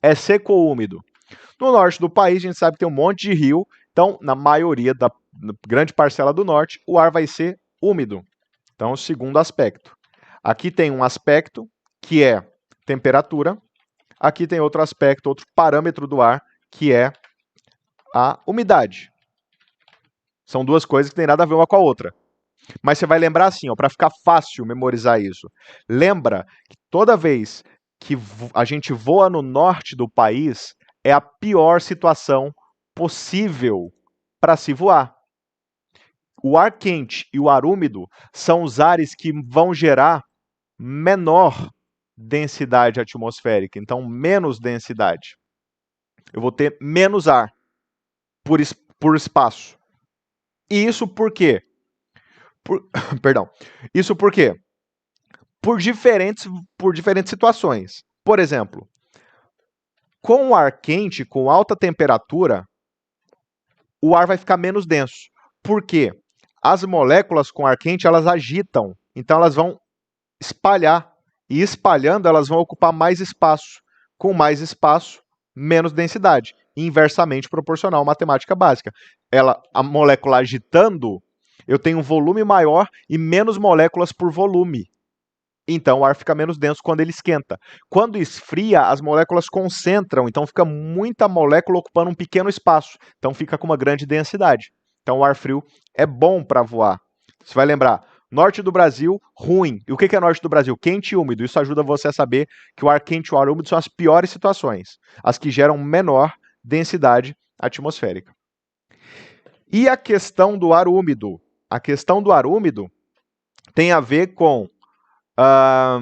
É seco ou úmido? No norte do país, a gente sabe que tem um monte de rio. Então, na maioria da grande parcela do norte, o ar vai ser úmido. Então, o segundo aspecto. Aqui tem um aspecto que é temperatura. Aqui tem outro aspecto, outro parâmetro do ar, que é a umidade. São duas coisas que têm nada a ver uma com a outra. Mas você vai lembrar assim, para ficar fácil memorizar isso. Lembra que toda vez que a gente voa no norte do país, é a pior situação possível para se voar. O ar quente e o ar úmido são os ares que vão gerar menor densidade atmosférica, então menos densidade. Eu vou ter menos ar por espaço. E isso por quê? Perdão. Isso por quê? Por diferentes situações. Por exemplo, com o ar quente, com alta temperatura, o ar vai ficar menos denso. Por quê? As moléculas com ar quente, elas agitam, então elas vão espalhar. E espalhando, elas vão ocupar mais espaço. Com mais espaço, menos densidade. Inversamente proporcional, matemática básica. A molécula agitando, eu tenho um volume maior e menos moléculas por volume. Então o ar fica menos denso quando ele esquenta. Quando esfria, as moléculas concentram, então fica muita molécula ocupando um pequeno espaço. Então fica com uma grande densidade. Então o ar frio é bom para voar. Você vai lembrar, norte do Brasil, ruim. E o que é norte do Brasil? Quente e úmido. Isso ajuda você a saber que o ar quente e o ar úmido são as piores situações, as que geram menor densidade atmosférica. E a questão do ar úmido? A questão do ar úmido tem a ver com a,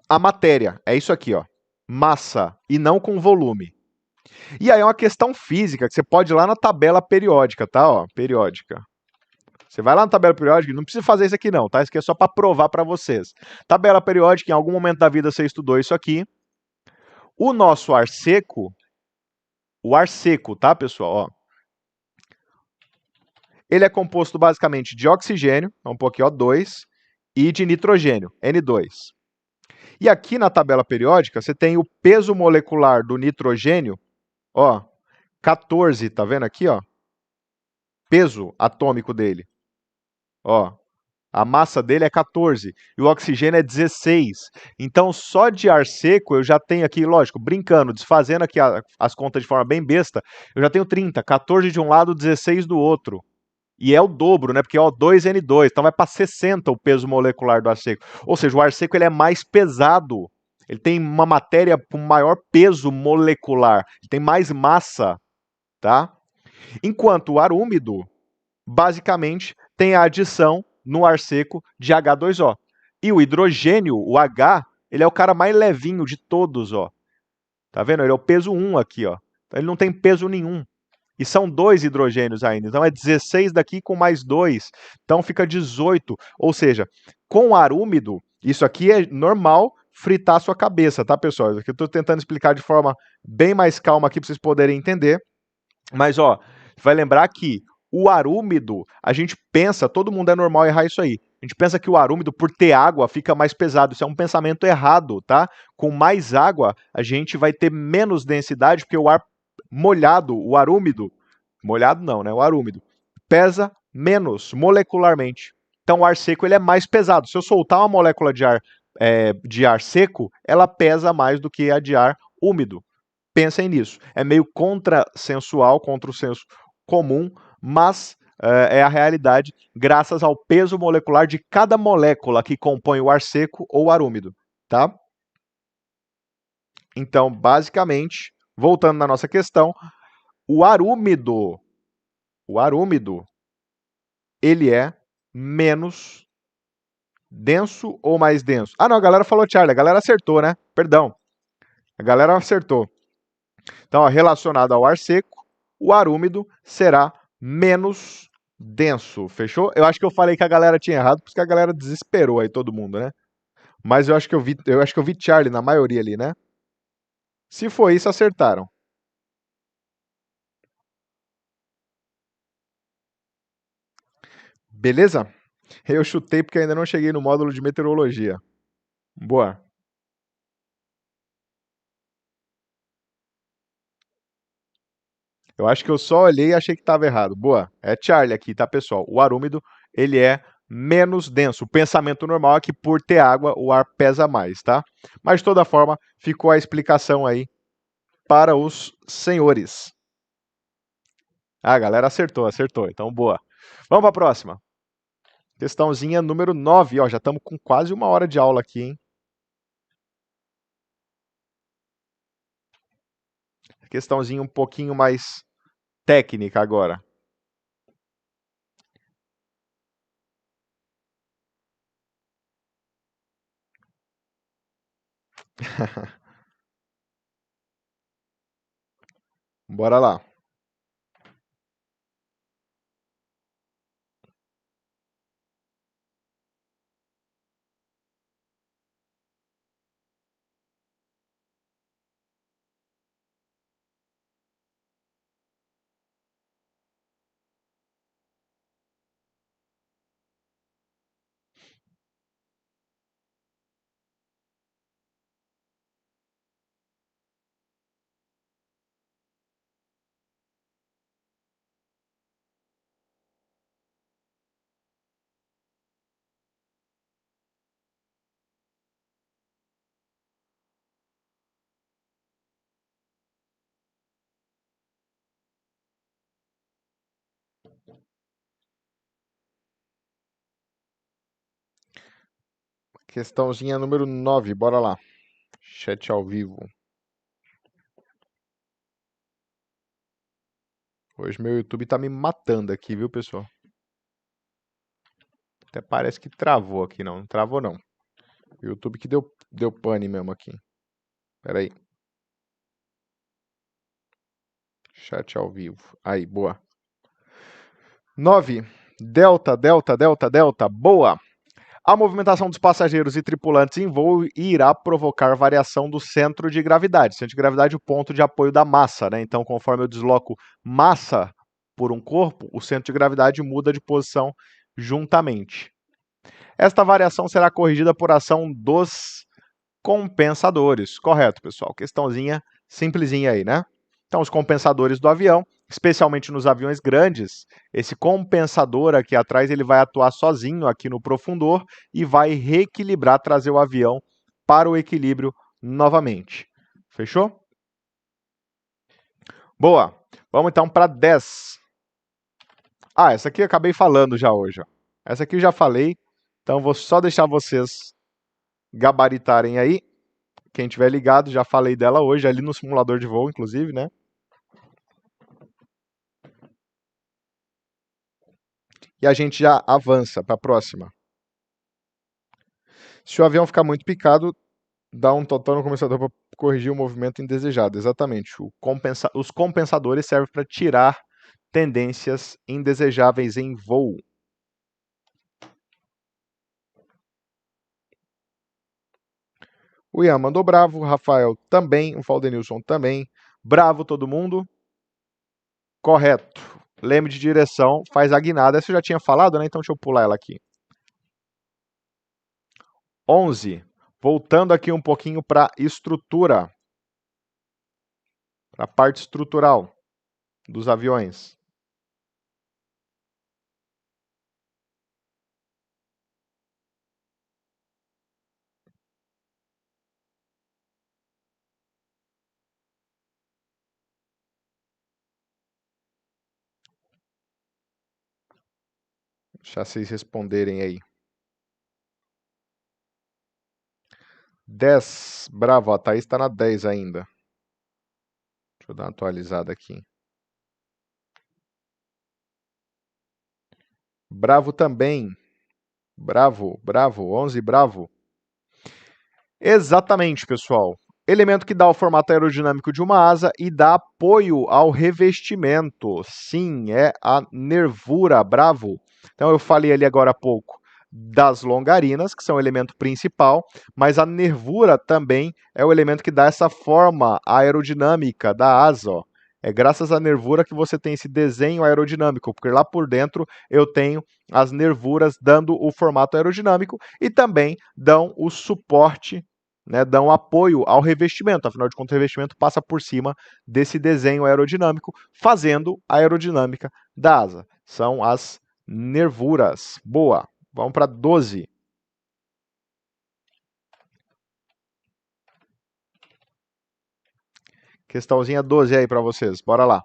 a matéria. É isso aqui, ó. Massa e não com volume. E aí é uma questão física que você pode ir lá na tabela periódica, tá? Ó, periódica. Você vai lá na tabela periódica, não precisa fazer isso aqui não, tá? Isso aqui é só para provar para vocês. Tabela periódica, em algum momento da vida você estudou isso aqui. O nosso ar seco, tá, pessoal? Ó, ele é composto basicamente de oxigênio, um pouquinho O2, e de nitrogênio, N2. E aqui na tabela periódica, você tem o peso molecular do nitrogênio, ó, 14, tá vendo aqui, ó? Peso atômico dele. Ó, a massa dele é 14 e o oxigênio é 16. Então, só de ar seco eu já tenho aqui, lógico, brincando, desfazendo aqui as contas de forma bem besta, eu já tenho 30, 14 de um lado, 16 do outro. E é o dobro, né? Porque é O2N2, então vai para 60 o peso molecular do ar seco. Ou seja, o ar seco ele é mais pesado. Ele tem uma matéria com maior peso molecular, ele tem mais massa, tá? Enquanto o ar úmido, basicamente, tem a adição no ar seco de H2O. E o hidrogênio, o H, ele é o cara mais levinho de todos, ó. Tá vendo? Ele é o peso 1 aqui, ó. Ele não tem peso nenhum. E são 2 hidrogênios ainda. Então é 16 daqui com mais 2. Então fica 18. Ou seja, com ar úmido, isso aqui é normal fritar a sua cabeça, tá, pessoal? Isso aqui eu estou tentando explicar de forma bem mais calma aqui para vocês poderem entender. Mas, ó, vai lembrar que o ar úmido, a gente pensa, todo mundo é normal errar isso aí. A gente pensa que o ar úmido, por ter água, fica mais pesado. Isso é um pensamento errado, tá? Com mais água, a gente vai ter menos densidade, porque o ar molhado, o ar úmido, molhado não, né? O ar úmido, pesa menos molecularmente. Então o ar seco ele é mais pesado. Se eu soltar uma molécula de ar seco, ela pesa mais do que a de ar úmido. Pensem nisso. É meio contrassensual, contra o senso comum, mas é a realidade graças ao peso molecular de cada molécula que compõe o ar seco ou o ar úmido, tá? Então, basicamente, voltando na nossa questão, o ar úmido, ele é menos denso ou mais denso? Ah, não, a galera falou Charlie, a galera acertou, né? Perdão. A galera acertou. Então, ó, relacionado ao ar seco, o ar úmido será menos denso, fechou? Eu acho que eu falei que a galera tinha errado, porque a galera desesperou aí todo mundo, né? Mas eu acho que eu vi Charlie na maioria ali, né? Se foi isso, acertaram. Beleza? Eu chutei porque ainda não cheguei no módulo de meteorologia. Boa. Eu acho que eu só olhei e achei que estava errado. Boa. É Charlie aqui, tá, pessoal? O ar úmido, ele é menos denso. O pensamento normal é que por ter água, o ar pesa mais, tá? Mas de toda forma, ficou a explicação aí para os senhores. Ah, a galera acertou. Então, boa. Vamos para a próxima. Questãozinha número 9. Ó, já estamos com quase uma hora de aula aqui, hein? Questãozinha um pouquinho mais técnica agora. Bora lá. Questãozinha número 9, bora lá. Chat ao vivo. Hoje meu YouTube tá me matando aqui, viu, pessoal? Até parece que travou aqui, não. Não travou, não. O YouTube que deu pane mesmo aqui. Pera aí. Chat ao vivo. Aí, boa. 9. Delta, delta, delta, delta. Boa. A movimentação dos passageiros e tripulantes em voo irá provocar variação do centro de gravidade. Centro de gravidade é o ponto de apoio da massa, né? Então, conforme eu desloco massa por um corpo, o centro de gravidade muda de posição juntamente. Esta variação será corrigida por ação dos compensadores. Correto, pessoal. Questãozinha simplesinha aí, né? Então, os compensadores do avião, especialmente nos aviões grandes, esse compensador aqui atrás, ele vai atuar sozinho aqui no profundor e vai reequilibrar, trazer o avião para o equilíbrio novamente. Fechou? Boa. Vamos então para 10. Ah, essa aqui eu acabei falando já hoje. Ó. Essa aqui eu já falei, então vou só deixar vocês gabaritarem aí. Quem tiver ligado, já falei dela hoje, ali no simulador de voo, inclusive, né? E a gente já avança para a próxima. Se o avião ficar muito picado, dá um total no compensador para corrigir o movimento indesejado. Exatamente. Os compensadores servem para tirar tendências indesejáveis em voo. O Ian mandou bravo, o Rafael também, o Valdenilson também. Bravo todo mundo. Correto. Leme de direção faz a guinada. Essa eu já tinha falado, né? Então deixa eu pular ela aqui. 11. Voltando aqui um pouquinho para a estrutura. Para a parte estrutural dos aviões. Deixa vocês responderem aí. 10. Bravo, a Thaís está na 10 ainda. Deixa eu dar uma atualizada aqui. Bravo também. Bravo, bravo. 11, bravo. Exatamente, pessoal. Elemento que dá o formato aerodinâmico de uma asa e dá apoio ao revestimento. Sim, é a nervura, bravo. Então eu falei ali agora há pouco das longarinas, que são o elemento principal, mas a nervura também é o elemento que dá essa forma aerodinâmica da asa. Ó. É graças à nervura que você tem esse desenho aerodinâmico, porque lá por dentro eu tenho as nervuras dando o formato aerodinâmico e também dão o suporte, né, dão apoio ao revestimento. Afinal de contas, o revestimento passa por cima desse desenho aerodinâmico, fazendo a aerodinâmica da asa. São as nervuras. Boa. Vamos para 12. Questãozinha 12 aí para vocês. Bora lá.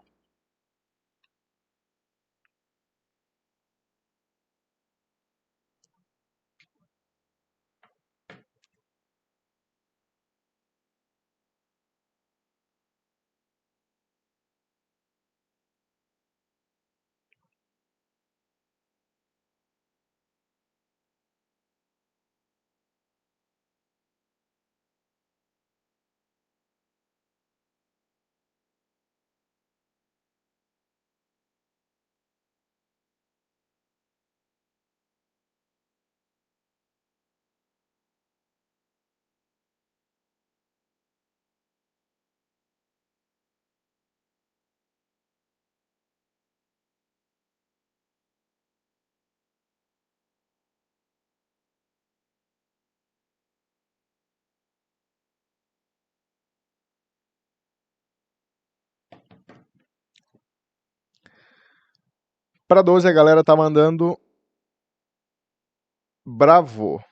Para 12, a galera tá mandando bravo.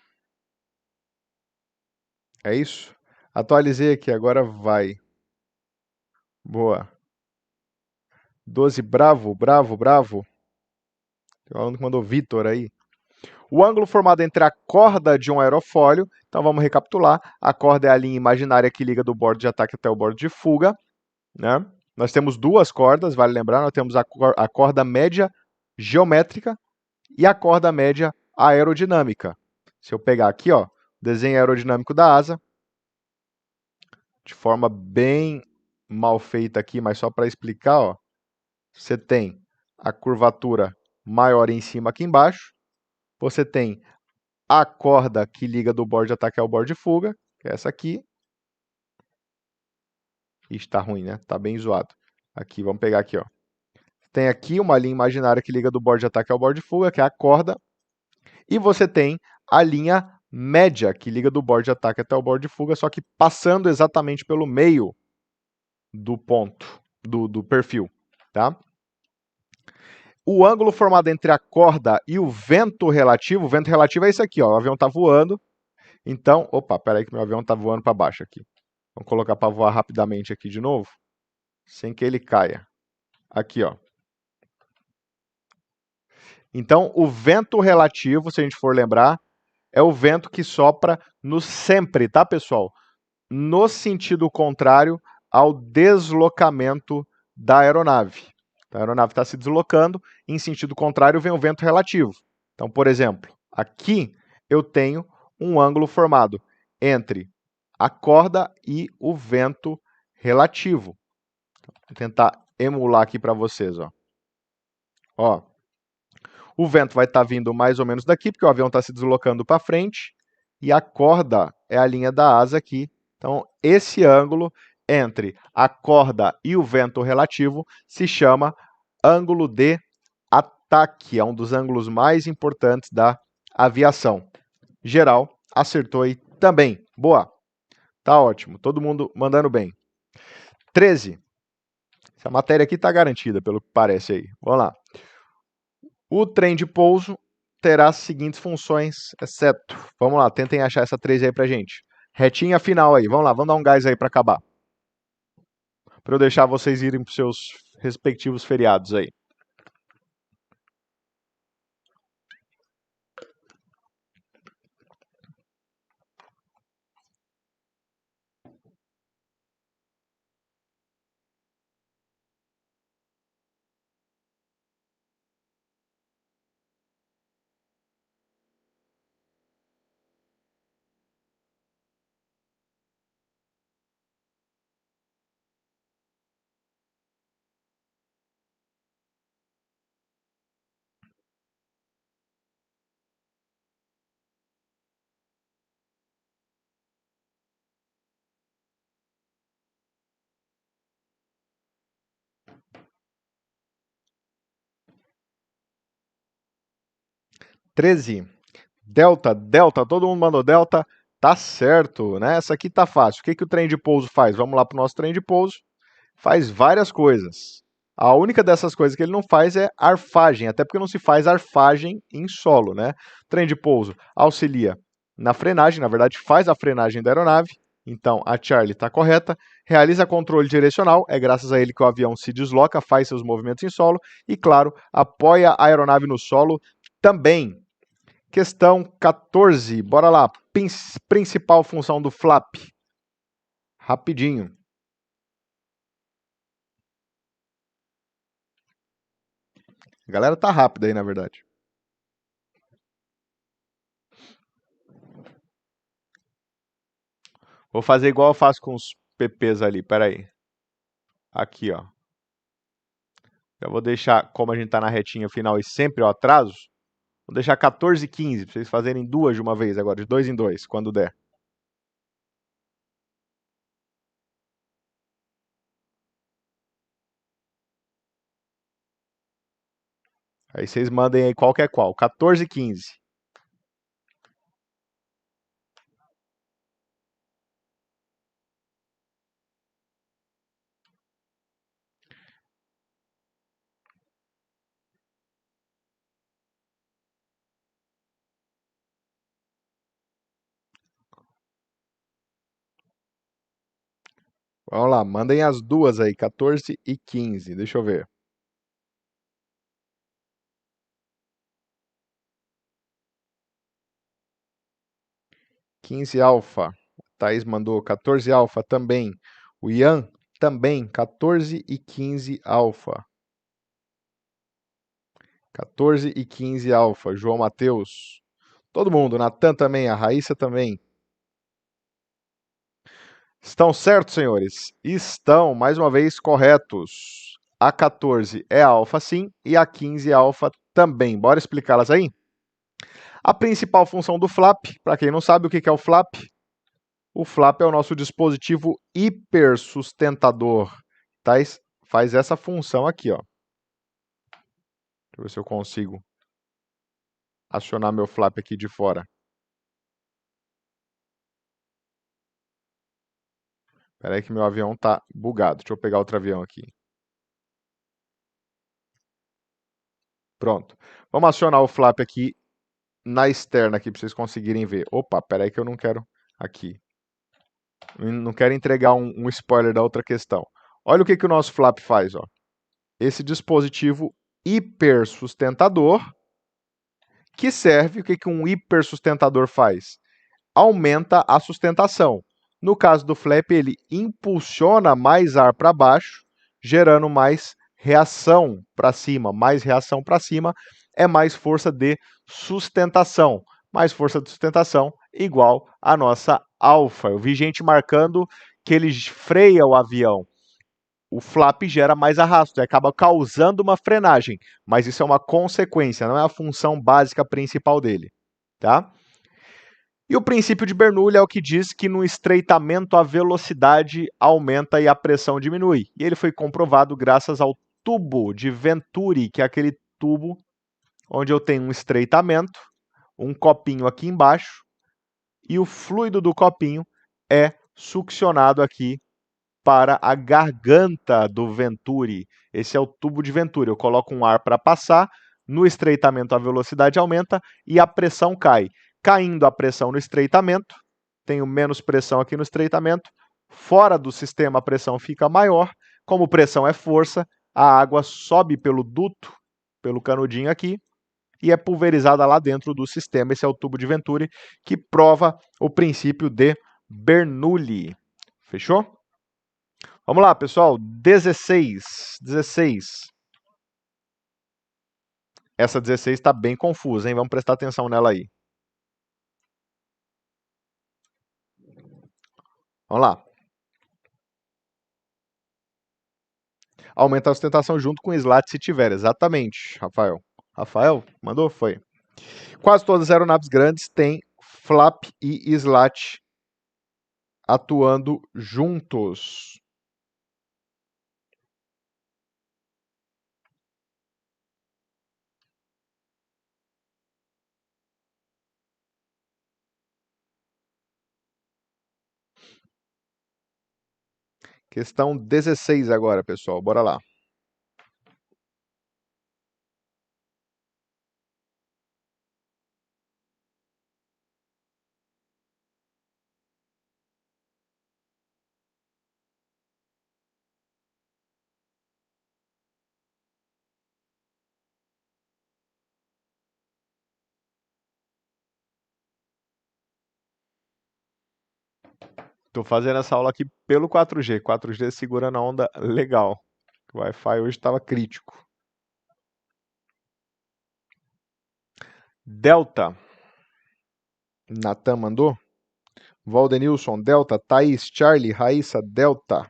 É isso? Atualizei aqui, agora vai. Boa. 12, bravo, bravo, bravo. Tem um aluno que mandou Vitor aí. O ângulo formado entre a corda de um aerofólio, então vamos recapitular, a corda é a linha imaginária que liga do bordo de ataque até o bordo de fuga, né? Nós temos duas cordas, vale lembrar, nós temos a corda média geométrica e a corda média aerodinâmica. Se eu pegar aqui, ó, desenho aerodinâmico da asa, de forma bem mal feita aqui, mas só para explicar, ó, você tem a curvatura maior em cima aqui embaixo, você tem a corda que liga do bordo de ataque ao bordo de fuga, que é essa aqui. Está ruim, né? Está bem zoado. Aqui, vamos pegar aqui, ó. Tem aqui uma linha imaginária que liga do bordo de ataque ao bordo de fuga, que é a corda. E você tem a linha média, que liga do bordo de ataque até o bordo de fuga, só que passando exatamente pelo meio do ponto, do perfil, tá? O ângulo formado entre a corda e o vento relativo é isso aqui, ó. O avião está voando, então... Opa, peraí que meu avião está voando para baixo aqui. Vamos colocar para voar rapidamente aqui de novo, sem que ele caia. Aqui, ó. Então, o vento relativo, se a gente for lembrar, é o vento que sopra no sempre, tá, pessoal? No sentido contrário ao deslocamento da aeronave. A aeronave está se deslocando, em sentido contrário vem o vento relativo. Então, por exemplo, aqui eu tenho um ângulo formado entre a corda e o vento relativo. Vou tentar emular aqui para vocês, ó. Ó. O vento vai estar vindo mais ou menos daqui, porque o avião está se deslocando para frente, e a corda é a linha da asa aqui. Então, esse ângulo entre a corda e o vento relativo se chama ângulo de ataque. É um dos ângulos mais importantes da aviação. Geral, acertou aí também. Boa. Tá ótimo. Todo mundo mandando bem. 13. Essa matéria aqui está garantida, pelo que parece aí. Vamos lá. O trem de pouso terá as seguintes funções, exceto... Vamos lá, tentem achar essa 13 aí pra gente. Retinha final aí, vamos lá, vamos dar um gás aí para acabar. Para eu deixar vocês irem para os seus respectivos feriados aí. Treze. Delta, todo mundo mandou delta. Tá certo, né? Essa aqui tá fácil. O que o trem de pouso faz? Vamos lá para o nosso trem de pouso. Faz várias coisas. A única dessas coisas que ele não faz é arfagem, até porque não se faz arfagem em solo, né? Trem de pouso auxilia na frenagem, na verdade faz a frenagem da aeronave, então a Charlie está correta. Realiza controle direcional, é graças a ele que o avião se desloca, faz seus movimentos em solo e, claro, apoia a aeronave no solo também. Questão 14, bora lá. Principal função do flap. Rapidinho. A galera tá rápida aí, na verdade. Vou fazer igual eu faço com os PPs ali, peraí. Aqui, ó. Já vou deixar, como a gente tá na retinha final e sempre eu atraso, vou deixar 14 e 15, pra vocês fazerem duas de uma vez agora, de 2 em 2, quando der. Aí vocês mandem aí qual que é qual, 14 e 15. Vamos lá, mandem as duas aí, 14 e 15. Deixa eu ver. 15 alfa. Thaís mandou 14 alfa também. O Ian também, 14 e 15 alfa. 14 e 15 alfa. João Matheus. Todo mundo. Natan também. A Raíssa também. Estão certos, senhores? Estão, mais uma vez, corretos. A 14 é alfa sim e a 15 é alfa também. Bora explicá-las aí? A principal função do flap, para quem não sabe o que é o flap é o nosso dispositivo hipersustentador. Tá? Faz essa função aqui, ó. Deixa eu ver se eu consigo acionar meu flap aqui de fora. Espera aí que meu avião tá bugado. Deixa eu pegar outro avião aqui. Pronto. Vamos acionar o flap aqui na externa aqui para vocês conseguirem ver. Opa, espera aí que eu não quero aqui. Não quero entregar um spoiler da outra questão. Olha o que o nosso flap faz, ó. Esse dispositivo hipersustentador que serve, o que um hipersustentador faz? Aumenta a sustentação. No caso do flap, ele impulsiona mais ar para baixo, gerando mais reação para cima. Mais reação para cima é mais força de sustentação. Mais força de sustentação igual a nossa alfa. Eu vi gente marcando que ele freia o avião. O flap gera mais arrasto e acaba causando uma frenagem, mas isso é uma consequência, não é a função básica principal dele, tá? E o princípio de Bernoulli é o que diz que no estreitamento a velocidade aumenta e a pressão diminui. E ele foi comprovado graças ao tubo de Venturi, que é aquele tubo onde eu tenho um estreitamento, um copinho aqui embaixo, e o fluido do copinho é succionado aqui para a garganta do Venturi. Esse é o tubo de Venturi. Eu coloco um ar para passar, no estreitamento a velocidade aumenta e a pressão cai. Caindo a pressão no estreitamento, tenho menos pressão aqui no estreitamento, fora do sistema a pressão fica maior, como pressão é força, a água sobe pelo duto, pelo canudinho aqui, e é pulverizada lá dentro do sistema. Esse é o tubo de Venturi, que prova o princípio de Bernoulli. Fechou? Vamos lá, pessoal. 16. Essa 16 está bem confusa, hein? Vamos prestar atenção nela aí. Vamos lá. Aumenta a sustentação junto com o slat se tiver. Exatamente, Rafael. Rafael, mandou? Foi. Quase todas as aeronaves grandes têm flap e slat atuando juntos. Questão 16 agora, pessoal. Bora lá. Tô fazendo essa aula aqui pelo 4G. 4G segurando a onda legal. O Wi-Fi hoje estava crítico. Delta. Natan mandou. Valdenilson, Delta. Thaís, Charlie, Raíssa, Delta.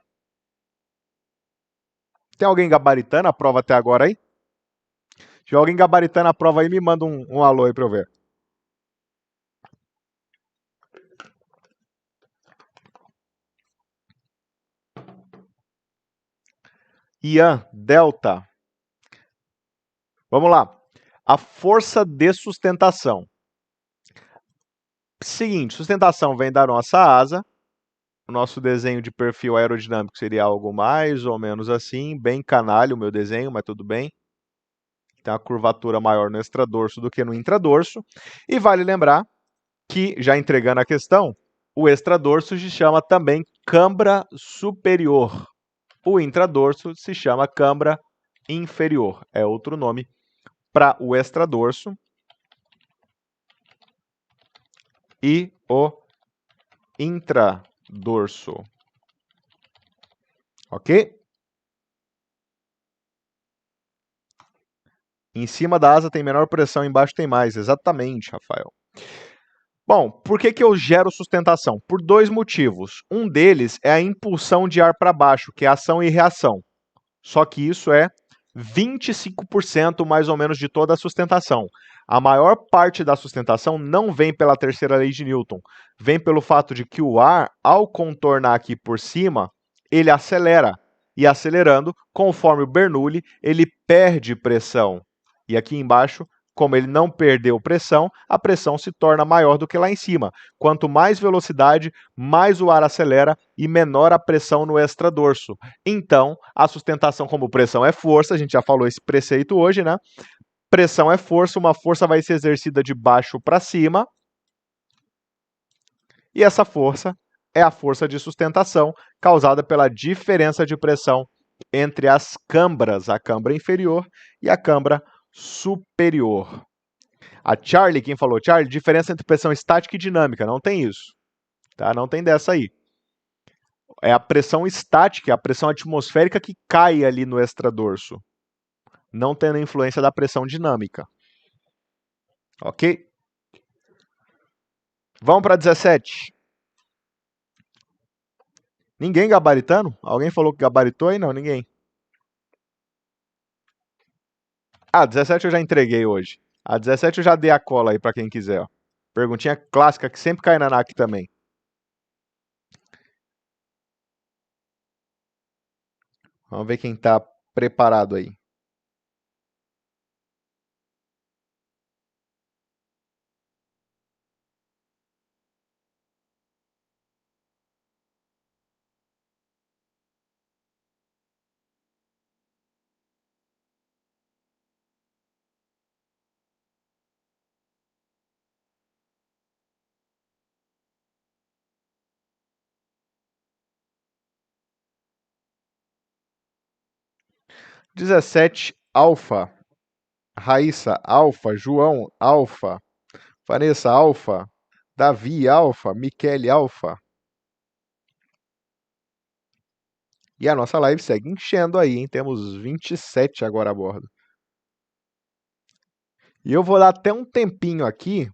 Tem alguém gabaritando a prova até agora aí? Se tiver alguém gabaritando a prova aí, me manda um alô aí pra eu ver. Ian, Delta. Vamos lá. A força de sustentação. Seguinte, sustentação vem da nossa asa. O nosso desenho de perfil aerodinâmico seria algo mais ou menos assim, bem canalha o meu desenho, mas tudo bem. Tem uma curvatura maior no extradorso do que no intradorso. E vale lembrar que, já entregando a questão, o extradorso se chama também cãbra superior. O intradorso se chama cãbra inferior. É outro nome para o extradorso e o intradorso. Ok? Em cima da asa tem menor pressão, embaixo tem mais. Exatamente, Rafael. Bom, por que eu gero sustentação? Por dois motivos. Um deles é a impulsão de ar para baixo, que é ação e reação. Só que isso é 25% mais ou menos de toda a sustentação. A maior parte da sustentação não vem pela terceira lei de Newton, vem pelo fato de que o ar, ao contornar aqui por cima, ele acelera. E acelerando, conforme o Bernoulli, ele perde pressão. E aqui embaixo, como ele não perdeu pressão, a pressão se torna maior do que lá em cima. Quanto mais velocidade, mais o ar acelera e menor a pressão no extradorso. Então, a sustentação como pressão é força, a gente já falou esse preceito hoje, né? Pressão é força, uma força vai ser exercida de baixo para cima. E essa força é a força de sustentação causada pela diferença de pressão entre as câmaras, a câmara inferior e a câmara superior. A Charlie, quem falou? Charlie, diferença entre pressão estática e dinâmica. Não tem isso. Tá? Não tem dessa aí. É a pressão estática, a pressão atmosférica que cai ali no extradorso. Não tendo influência da pressão dinâmica. Ok? Vamos para 17. Ninguém gabaritando? Alguém falou que gabaritou aí? Não, ninguém. Ah, 17 eu já entreguei hoje. A 17 eu já dei a cola aí para quem quiser. Ó. Perguntinha clássica que sempre cai na NAC também. Vamos ver quem está preparado aí. (17) Alfa. Raíssa, Alfa. João, Alfa. Vanessa, Alfa. Davi, Alfa. Michele, Alfa. E a nossa live segue enchendo aí, hein? Temos 27 agora a bordo. E eu vou dar até um tempinho aqui.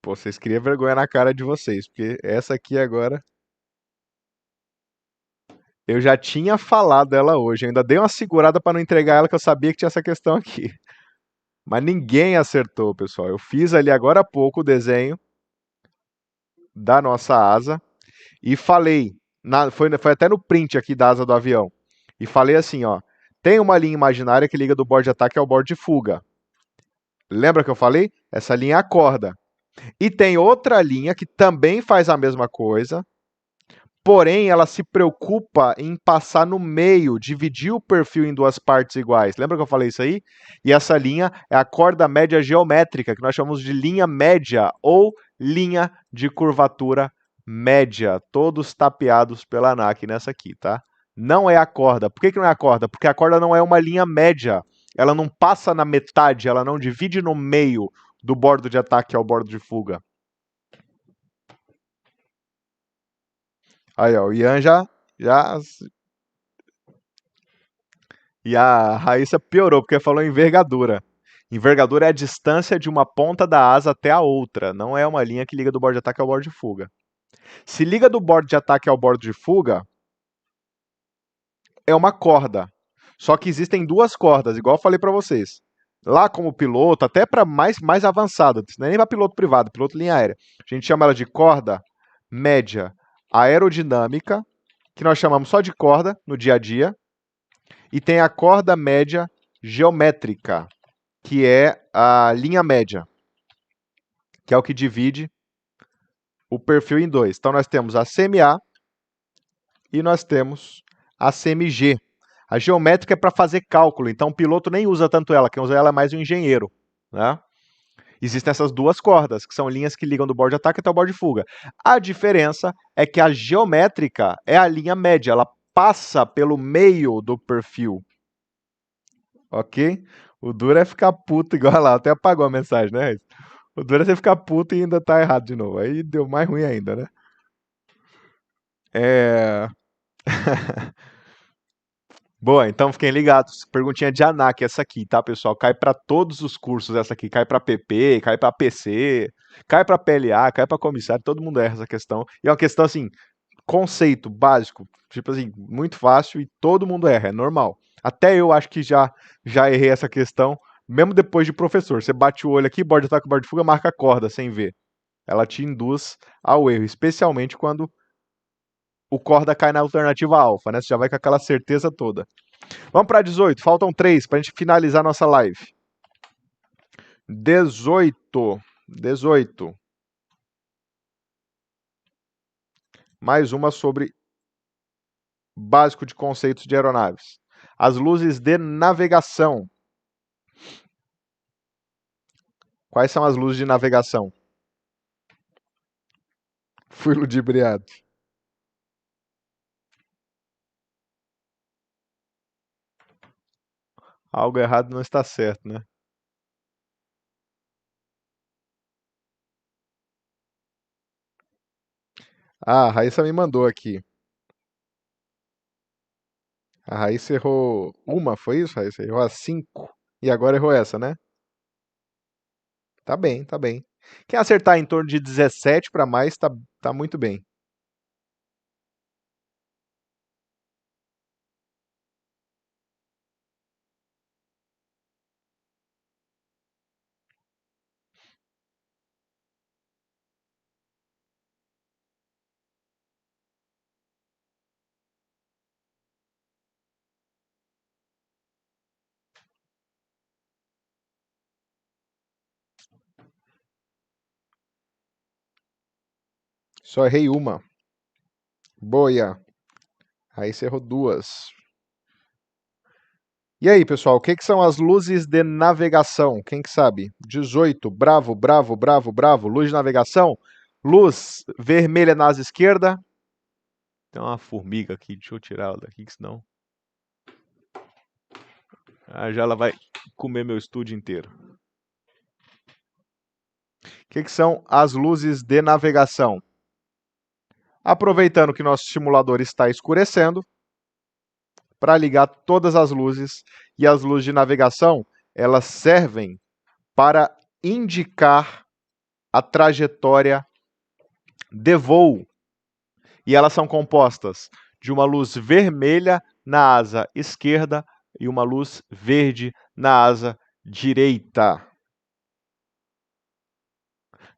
Pô, vocês criam vergonha na cara de vocês, porque essa aqui agora... Eu já tinha falado ela hoje, eu ainda dei uma segurada para não entregar ela, que eu sabia que tinha essa questão aqui. Mas ninguém acertou, pessoal. Eu fiz ali agora há pouco o desenho da nossa asa e falei, foi até no print aqui da asa do avião, e falei assim, ó, tem uma linha imaginária que liga do bordo de ataque ao bordo de fuga. Lembra que eu falei? Essa linha é a corda. E tem outra linha que também faz a mesma coisa, porém ela se preocupa em passar no meio, dividir o perfil em duas partes iguais. Lembra que eu falei isso aí? E essa linha é a corda média geométrica, que nós chamamos de linha média ou linha de curvatura média, todos tapeados pela ANAC nessa aqui, tá? Não é a corda. Por que não é a corda? Porque a corda não é uma linha média. Ela não passa na metade, ela não divide no meio do bordo de ataque ao bordo de fuga. Aí, ó, o Ian já... E a Raíssa piorou, porque falou envergadura. Envergadura é a distância de uma ponta da asa até a outra. Não é uma linha que liga do bordo de ataque ao bordo de fuga. Se liga do bordo de ataque ao bordo de fuga, é uma corda. Só que existem duas cordas, igual eu falei para vocês. Lá como piloto, até para mais avançado, não é nem para piloto privado, piloto linha aérea. A gente chama ela de corda média aerodinâmica, que nós chamamos só de corda no dia a dia. E tem a corda média geométrica, que é a linha média, que é o que divide o perfil em dois. Então nós temos a CMA e nós temos a CMG. A geométrica é para fazer cálculo, então o piloto nem usa tanto ela, quem usa ela é mais o engenheiro, né? Existem essas duas cordas, que são linhas que ligam do bordo de ataque até o bordo de fuga. A diferença é que a geométrica é a linha média, ela passa pelo meio do perfil. Ok? O duro é ficar puto igual lá, até apagou a mensagem, né? O duro é você ficar puto e ainda tá errado de novo. Aí deu mais ruim ainda, né? É... Boa, então fiquem ligados. Perguntinha de ANAC essa aqui, tá, pessoal? Cai para todos os cursos essa aqui. Cai para PP, cai para PC, cai para PLA, cai para comissário. Todo mundo erra essa questão. E é uma questão assim, conceito básico, tipo assim, muito fácil e todo mundo erra, é normal. Até eu acho que já errei essa questão, mesmo depois de professor. Você bate o olho aqui, borda de ataque, borda de fuga, marca a corda sem ver. Ela te induz ao erro, especialmente quando o corda cai na alternativa alfa, né? Você já vai com aquela certeza toda. Vamos para 18, faltam 3 para a gente finalizar nossa live. 18. 18. Mais uma sobre básico de conceitos de aeronaves. As luzes de navegação. Quais são as luzes de navegação? Fui ludibriado. Algo errado não está certo, né? Ah, a Raíssa me mandou aqui. A Raíssa errou uma, foi isso, Raíssa? Errou as 5. E agora errou essa, né? Tá bem, tá bem. Quem acertar em torno de 17 para mais, tá muito bem. Só errei uma. Boia. Raíssa errou duas. E aí, pessoal, o que são as luzes de navegação? Quem que sabe? 18. Bravo, bravo, bravo, bravo. Luz de navegação. Luz vermelha na asa esquerda. Tem uma formiga aqui, deixa eu tirar ela daqui, que senão. Já ela vai comer meu estúdio inteiro. O que são as luzes de navegação? Aproveitando que nosso simulador está escurecendo, para ligar todas as luzes, e as luzes de navegação, elas servem para indicar a trajetória de voo. E elas são compostas de uma luz vermelha na asa esquerda e uma luz verde na asa direita.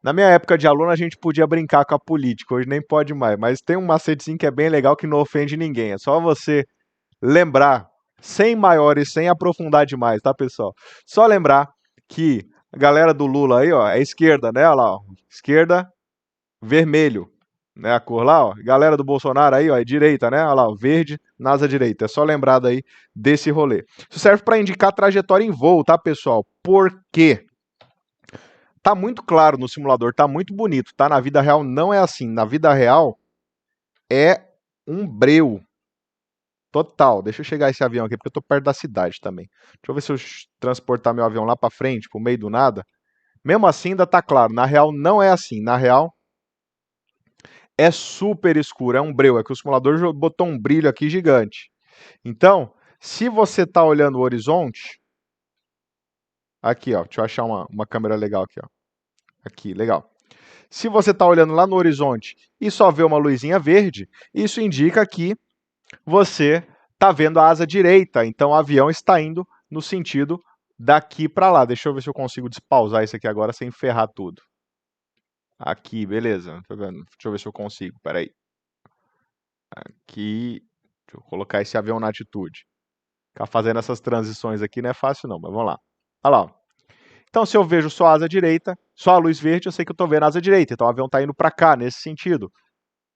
Na minha época de aluno, a gente podia brincar com a política, hoje nem pode mais, mas tem um macetezinho que é bem legal que não ofende ninguém. É só você lembrar, sem maiores, sem aprofundar demais, tá, pessoal? Só lembrar que a galera do Lula aí, ó, é esquerda, né? Olha lá, ó, esquerda, vermelho, né? A cor lá, ó. Galera do Bolsonaro aí, ó, é direita, né? Olha lá, ó, verde na asa direita. É só lembrar daí desse rolê. Isso serve para indicar trajetória em voo, tá, pessoal? Por quê? Tá muito claro no simulador, tá muito bonito, tá? Na vida real não é assim. Na vida real é um breu total. Deixa eu chegar esse avião aqui, porque eu tô perto da cidade também. Deixa eu ver se eu transportar meu avião lá para frente, pro meio do nada. Mesmo assim, ainda tá claro. Na real, não é assim. Na real, é super escuro. É um breu. É que o simulador botou um brilho aqui gigante. Então, se você tá olhando o horizonte... Aqui, ó. Deixa eu achar uma câmera legal aqui, ó. Aqui, legal. Se você tá olhando lá no horizonte e só vê uma luzinha verde, isso indica que você está vendo a asa direita, então o avião está indo no sentido daqui para lá. Deixa eu ver se eu consigo despausar isso aqui agora sem ferrar tudo. Aqui, beleza. Tá vendo? Deixa eu ver se eu consigo. Peraí. Aqui. Deixa eu colocar esse avião na atitude. Ficar fazendo essas transições aqui não é fácil não, mas vamos lá. Olha lá. Então, se eu vejo só a asa direita, só a luz verde, eu sei que eu estou vendo a asa direita. Então, o avião está indo para cá, nesse sentido.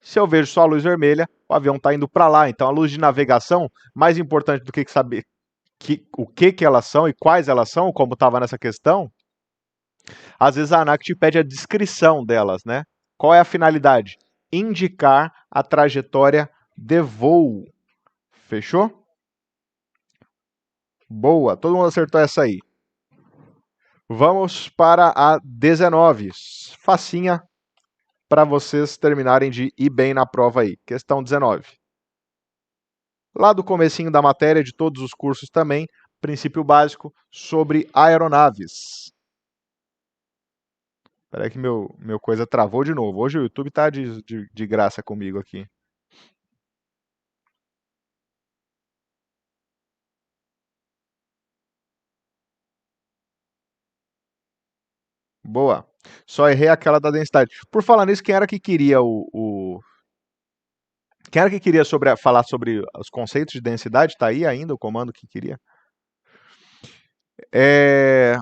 Se eu vejo só a luz vermelha, o avião está indo para lá. Então, a luz de navegação, mais importante do que saber o que elas são e quais elas são, como estava nessa questão, às vezes a ANAC te pede a descrição delas, né? Qual é a finalidade? Indicar a trajetória de voo. Fechou? Boa, todo mundo acertou essa aí. Vamos para a 19. Facinha para vocês terminarem de ir bem na prova aí. Questão 19. Lá do comecinho da matéria, de todos os cursos também, princípio básico sobre aeronaves. Espera aí que meu coisa travou de novo. Hoje o YouTube tá de graça comigo aqui. Boa. Só errei aquela da densidade. Por falar nisso, quem era que queria Quem era que queria falar sobre os conceitos de densidade? Tá aí ainda o comando que queria? É...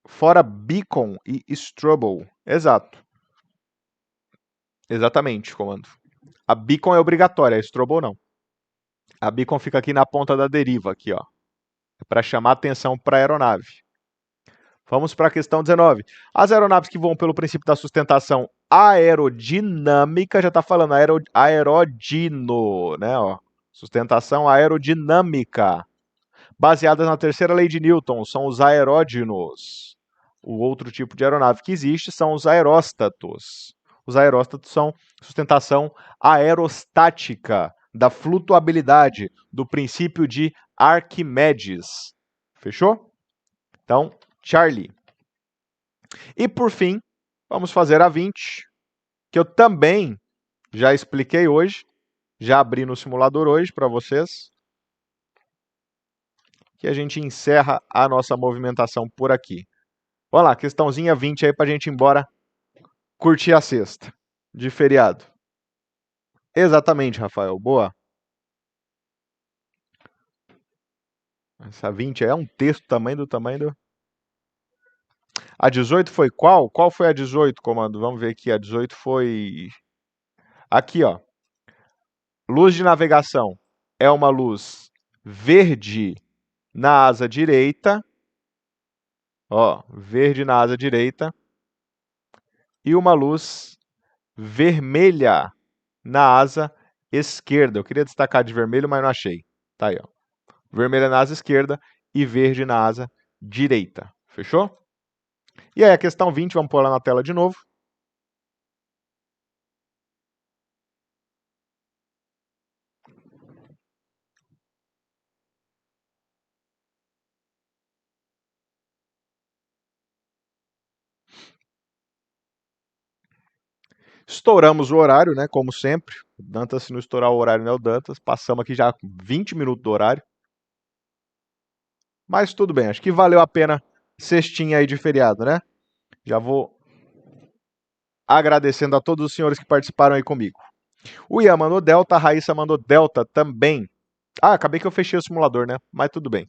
Fora Beacon e Strobel. Exato. Exatamente, comando. A Beacon é obrigatória, a Strobel não. A Beacon fica aqui na ponta da deriva, aqui, ó. É para chamar atenção para a aeronave. Vamos para a questão 19. As aeronaves que voam pelo princípio da sustentação aerodinâmica, já está falando aerodino, né? Ó, sustentação aerodinâmica, baseadas na terceira lei de Newton, são os aeródinos. O outro tipo de aeronave que existe são os aeróstatos. Os aeróstatos são sustentação aerostática, da flutuabilidade, do princípio de Arquimedes. Fechou? Então, Charlie. E por fim, vamos fazer a 20, que eu também já expliquei hoje, já abri no simulador hoje para vocês, que a gente encerra a nossa movimentação por aqui. Vamos lá, questãozinha 20 aí para a gente ir embora curtir a sexta de feriado. Exatamente, Rafael, boa. Essa 20 é um texto do tamanho do... A 18 foi qual? Qual foi a 18, comando? Vamos ver aqui, a 18 foi... Aqui, ó. Luz de navegação é uma luz verde na asa direita, ó, verde na asa direita, e uma luz vermelha na asa esquerda. Eu queria destacar de vermelho, mas não achei. Tá aí, ó. Vermelha na asa esquerda e verde na asa direita. Fechou? E aí, a questão 20, vamos pôr lá na tela de novo. Estouramos o horário, né? Como sempre. O Dantas, se não estourar o horário, não é o Dantas. Passamos aqui já 20 minutos do horário. Mas tudo bem, acho que valeu a pena cestinha aí de feriado, né? Já vou agradecendo a todos os senhores que participaram aí comigo. O Ian mandou Delta, a Raíssa mandou Delta também. Ah, acabei que eu fechei o simulador, né? Mas tudo bem.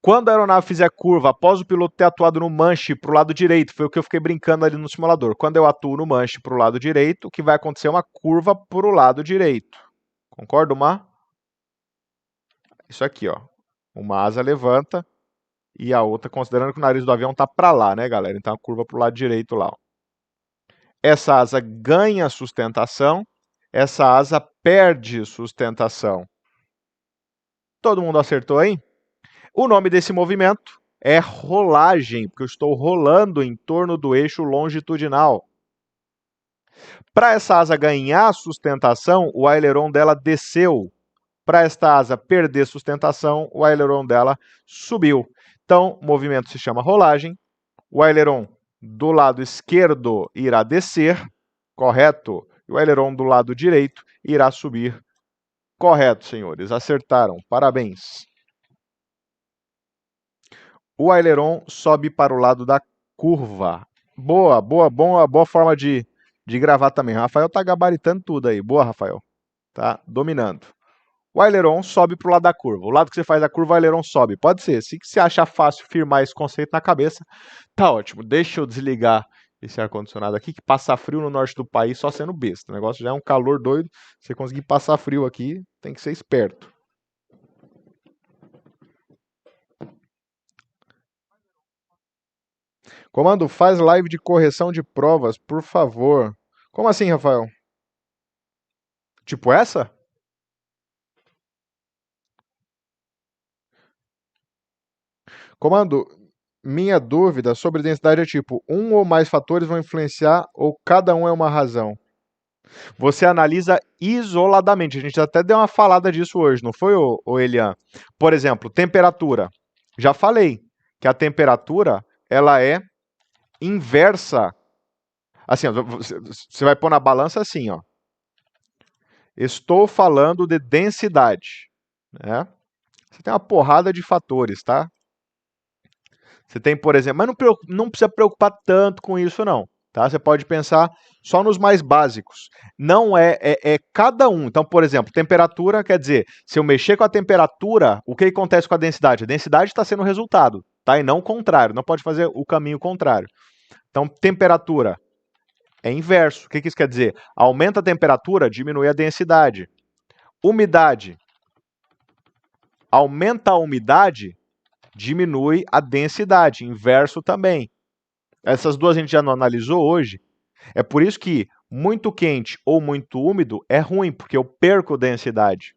Quando a aeronave fizer curva, após o piloto ter atuado no manche para o lado direito, foi o que eu fiquei brincando ali no simulador. Quando eu atuo no manche para o lado direito, o que vai acontecer é uma curva para o lado direito. Concorda, Mar? Isso aqui, ó. Uma asa levanta e a outra, considerando que o nariz do avião está para lá, né, galera? Então a curva para o lado direito lá. Ó. Essa asa ganha sustentação, essa asa perde sustentação. Todo mundo acertou aí? O nome desse movimento é rolagem, porque eu estou rolando em torno do eixo longitudinal. Para essa asa ganhar sustentação, o aileron dela desceu. Para esta asa perder sustentação, o aileron dela subiu. Então, o movimento se chama rolagem. O aileron do lado esquerdo irá descer, correto? E o aileron do lado direito irá subir, correto, senhores. Acertaram. Parabéns. O aileron sobe para o lado da curva. Boa, boa forma de gravar também. O Rafael tá gabaritando tudo aí. Boa, Rafael. Tá dominando. O aileron sobe para o lado da curva. O lado que você faz a curva, o aileron sobe. Pode ser. Se você achar fácil firmar esse conceito na cabeça, tá ótimo. Deixa eu desligar esse ar-condicionado aqui, que passa frio no norte do país só sendo besta. O negócio já é um calor doido. Você conseguir passar frio aqui, tem que ser esperto. Comando, faz live de correção de provas, por favor. Como assim, Rafael? Tipo essa? Comando, minha dúvida sobre densidade é tipo, um ou mais fatores vão influenciar ou cada um é uma razão? Você analisa isoladamente. A gente até deu uma falada disso hoje, não foi, ô Elian? Por exemplo, temperatura. Já falei que a temperatura ela é inversa. Assim, ó, você vai pôr na balança assim, ó. Estou falando de densidade, né? Você tem uma porrada de fatores, tá? Você tem, por exemplo, mas não precisa preocupar tanto com isso, não. Tá? Você pode pensar só nos mais básicos. Não é cada um. Então, por exemplo, temperatura quer dizer, se eu mexer com a temperatura, o que acontece com a densidade? A densidade está sendo o resultado, tá? E não o contrário. Não pode fazer o caminho contrário. Então, temperatura é inverso. O que isso quer dizer? Aumenta a temperatura, diminui a densidade. Umidade. Aumenta a umidade, diminui a densidade. Inverso também. Essas duas a gente já não analisou hoje. É por isso que muito quente ou muito úmido é ruim, porque eu perco densidade,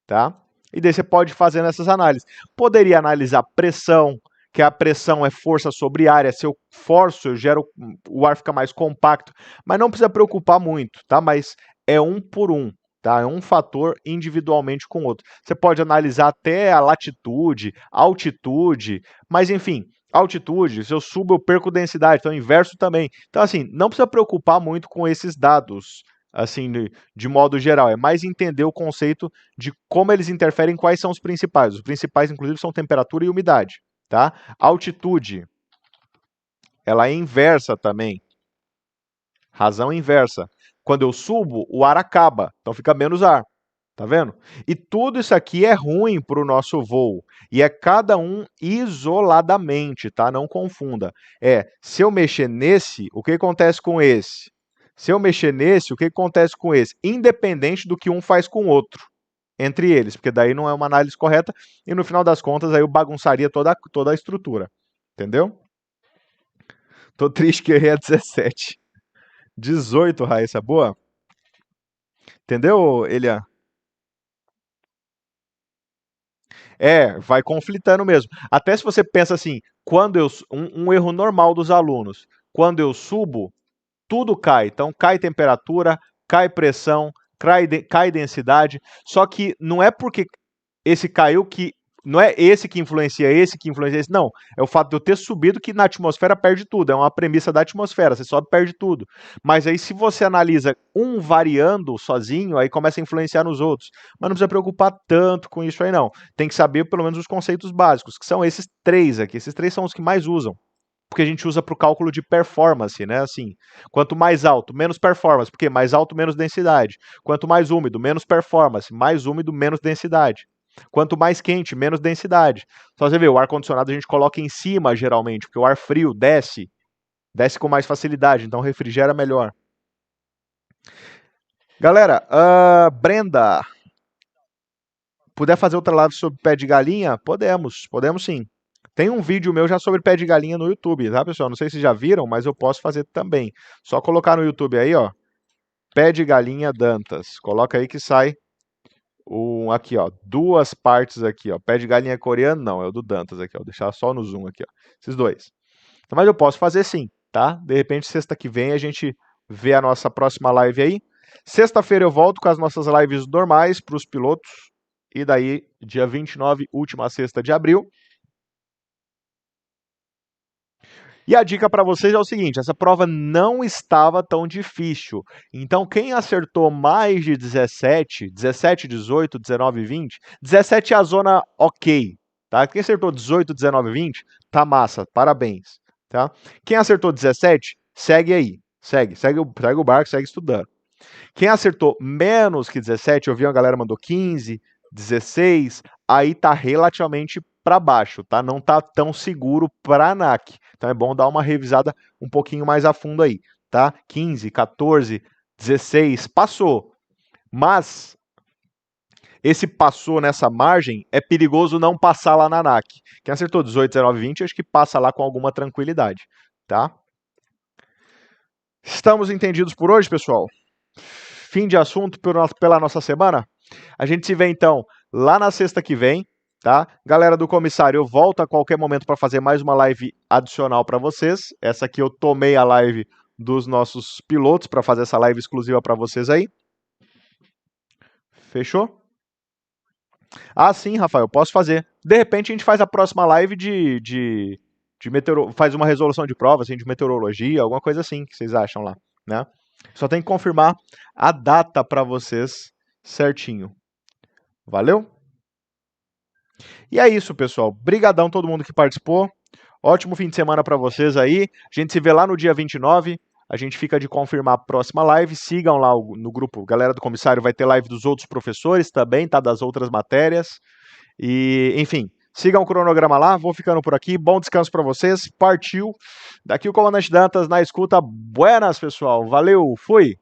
tá? E daí você pode fazer nessas análises. Poderia analisar pressão, que a pressão é força sobre área. Se eu forço, eu gero, o ar fica mais compacto. Mas não precisa preocupar muito, tá? Mas é um por um, tá? É um fator individualmente com o outro. Você pode analisar até a latitude, altitude, mas enfim, altitude, se eu subo eu perco densidade, então inverso também. Então assim, não precisa preocupar muito com esses dados, assim, de modo geral. É mais entender o conceito de como eles interferem, quais são os principais. Os principais, inclusive, são temperatura e umidade, tá? Altitude, ela é inversa também. Razão inversa. Quando eu subo, o ar acaba, então fica menos ar. Tá vendo? E tudo isso aqui é ruim para o nosso voo. E é cada um isoladamente, tá? Não confunda. Se eu mexer nesse, o que acontece com esse? Se eu mexer nesse, o que acontece com esse? Independente do que um faz com o outro, entre eles, porque daí não é uma análise correta e no final das contas aí eu bagunçaria toda a estrutura. Entendeu? Tô triste que eu errei a 17. 18, Raíssa, boa? Entendeu, Elian? Vai conflitando mesmo. Até se você pensa assim, quando um erro normal dos alunos, quando eu subo, tudo cai. Então cai temperatura, cai pressão, cai densidade. Só que não é porque esse caiu que não é esse que influencia esse, não. É o fato de eu ter subido que na atmosfera perde tudo. É uma premissa da atmosfera, você sobe, perde tudo. Mas aí se você analisa um variando sozinho, aí começa a influenciar nos outros. Mas não precisa preocupar tanto com isso aí, não. Tem que saber pelo menos os conceitos básicos, que são esses três aqui. Esses três são os que mais usam. Porque a gente usa para o cálculo de performance, né? Assim, quanto mais alto, menos performance. Porque mais alto, menos densidade. Quanto mais úmido, menos performance. Mais úmido, menos densidade. Quanto mais quente, menos densidade. Só você vê, o ar-condicionado a gente coloca em cima, geralmente, porque o ar frio desce com mais facilidade, então refrigera melhor. Galera, Brenda, puder fazer outra live sobre pé de galinha? Podemos sim. Tem um vídeo meu já sobre pé de galinha no YouTube, tá, pessoal? Não sei se já viram, mas eu posso fazer também. Só colocar no YouTube aí, ó, pé de galinha Dantas. Coloca aí que sai aqui, ó, duas partes aqui, ó. Pé de galinha coreano, não, é o do Dantas aqui, ó. Vou deixar só no zoom aqui, ó. Esses dois. Então, mas eu posso fazer sim, tá? De repente, sexta que vem, a gente vê a nossa próxima live aí. Sexta-feira eu volto com as nossas lives normais para os pilotos. E daí, dia 29, última sexta de abril. E a dica para vocês é o seguinte: essa prova não estava tão difícil. Então, quem acertou mais de 17, 18, 19 e 20, 17 é a zona ok, tá? Quem acertou 18, 19 e 20, tá massa, parabéns, tá? Quem acertou 17, segue aí, segue o barco, segue estudando. Quem acertou menos que 17, eu vi uma galera mandou 15, 16, aí tá relativamente para baixo, tá? Não tá tão seguro para a ANAC. Então é bom dar uma revisada um pouquinho mais a fundo aí, tá? 15, 14, 16, passou. Mas esse passou nessa margem, é perigoso não passar lá na ANAC. Quem acertou 18, 19, 20, acho que passa lá com alguma tranquilidade, tá? Estamos entendidos por hoje, pessoal? Fim de assunto pela nossa semana? A gente se vê então lá na sexta que vem. tá? Galera do comissário, eu volto a qualquer momento para fazer mais uma live adicional para vocês. Essa aqui eu tomei a live dos nossos pilotos para fazer essa live exclusiva para vocês aí. Fechou? Ah, sim, Rafael, posso fazer. De repente a gente faz a próxima live de faz uma resolução de prova, assim, de meteorologia, alguma coisa assim, que vocês acham lá, né? Só tem que confirmar a data para vocês certinho. Valeu? E é isso, pessoal. Brigadão todo mundo que participou. Ótimo fim de semana para vocês aí. A gente se vê lá no dia 29. A gente fica de confirmar a próxima live. Sigam lá no grupo. Galera do comissário vai ter live dos outros professores também, tá? Das outras matérias. E, enfim, sigam o cronograma lá. Vou ficando por aqui. Bom descanso para vocês. Partiu. Daqui o comandante Dantas na escuta. Buenas, pessoal. Valeu. Fui.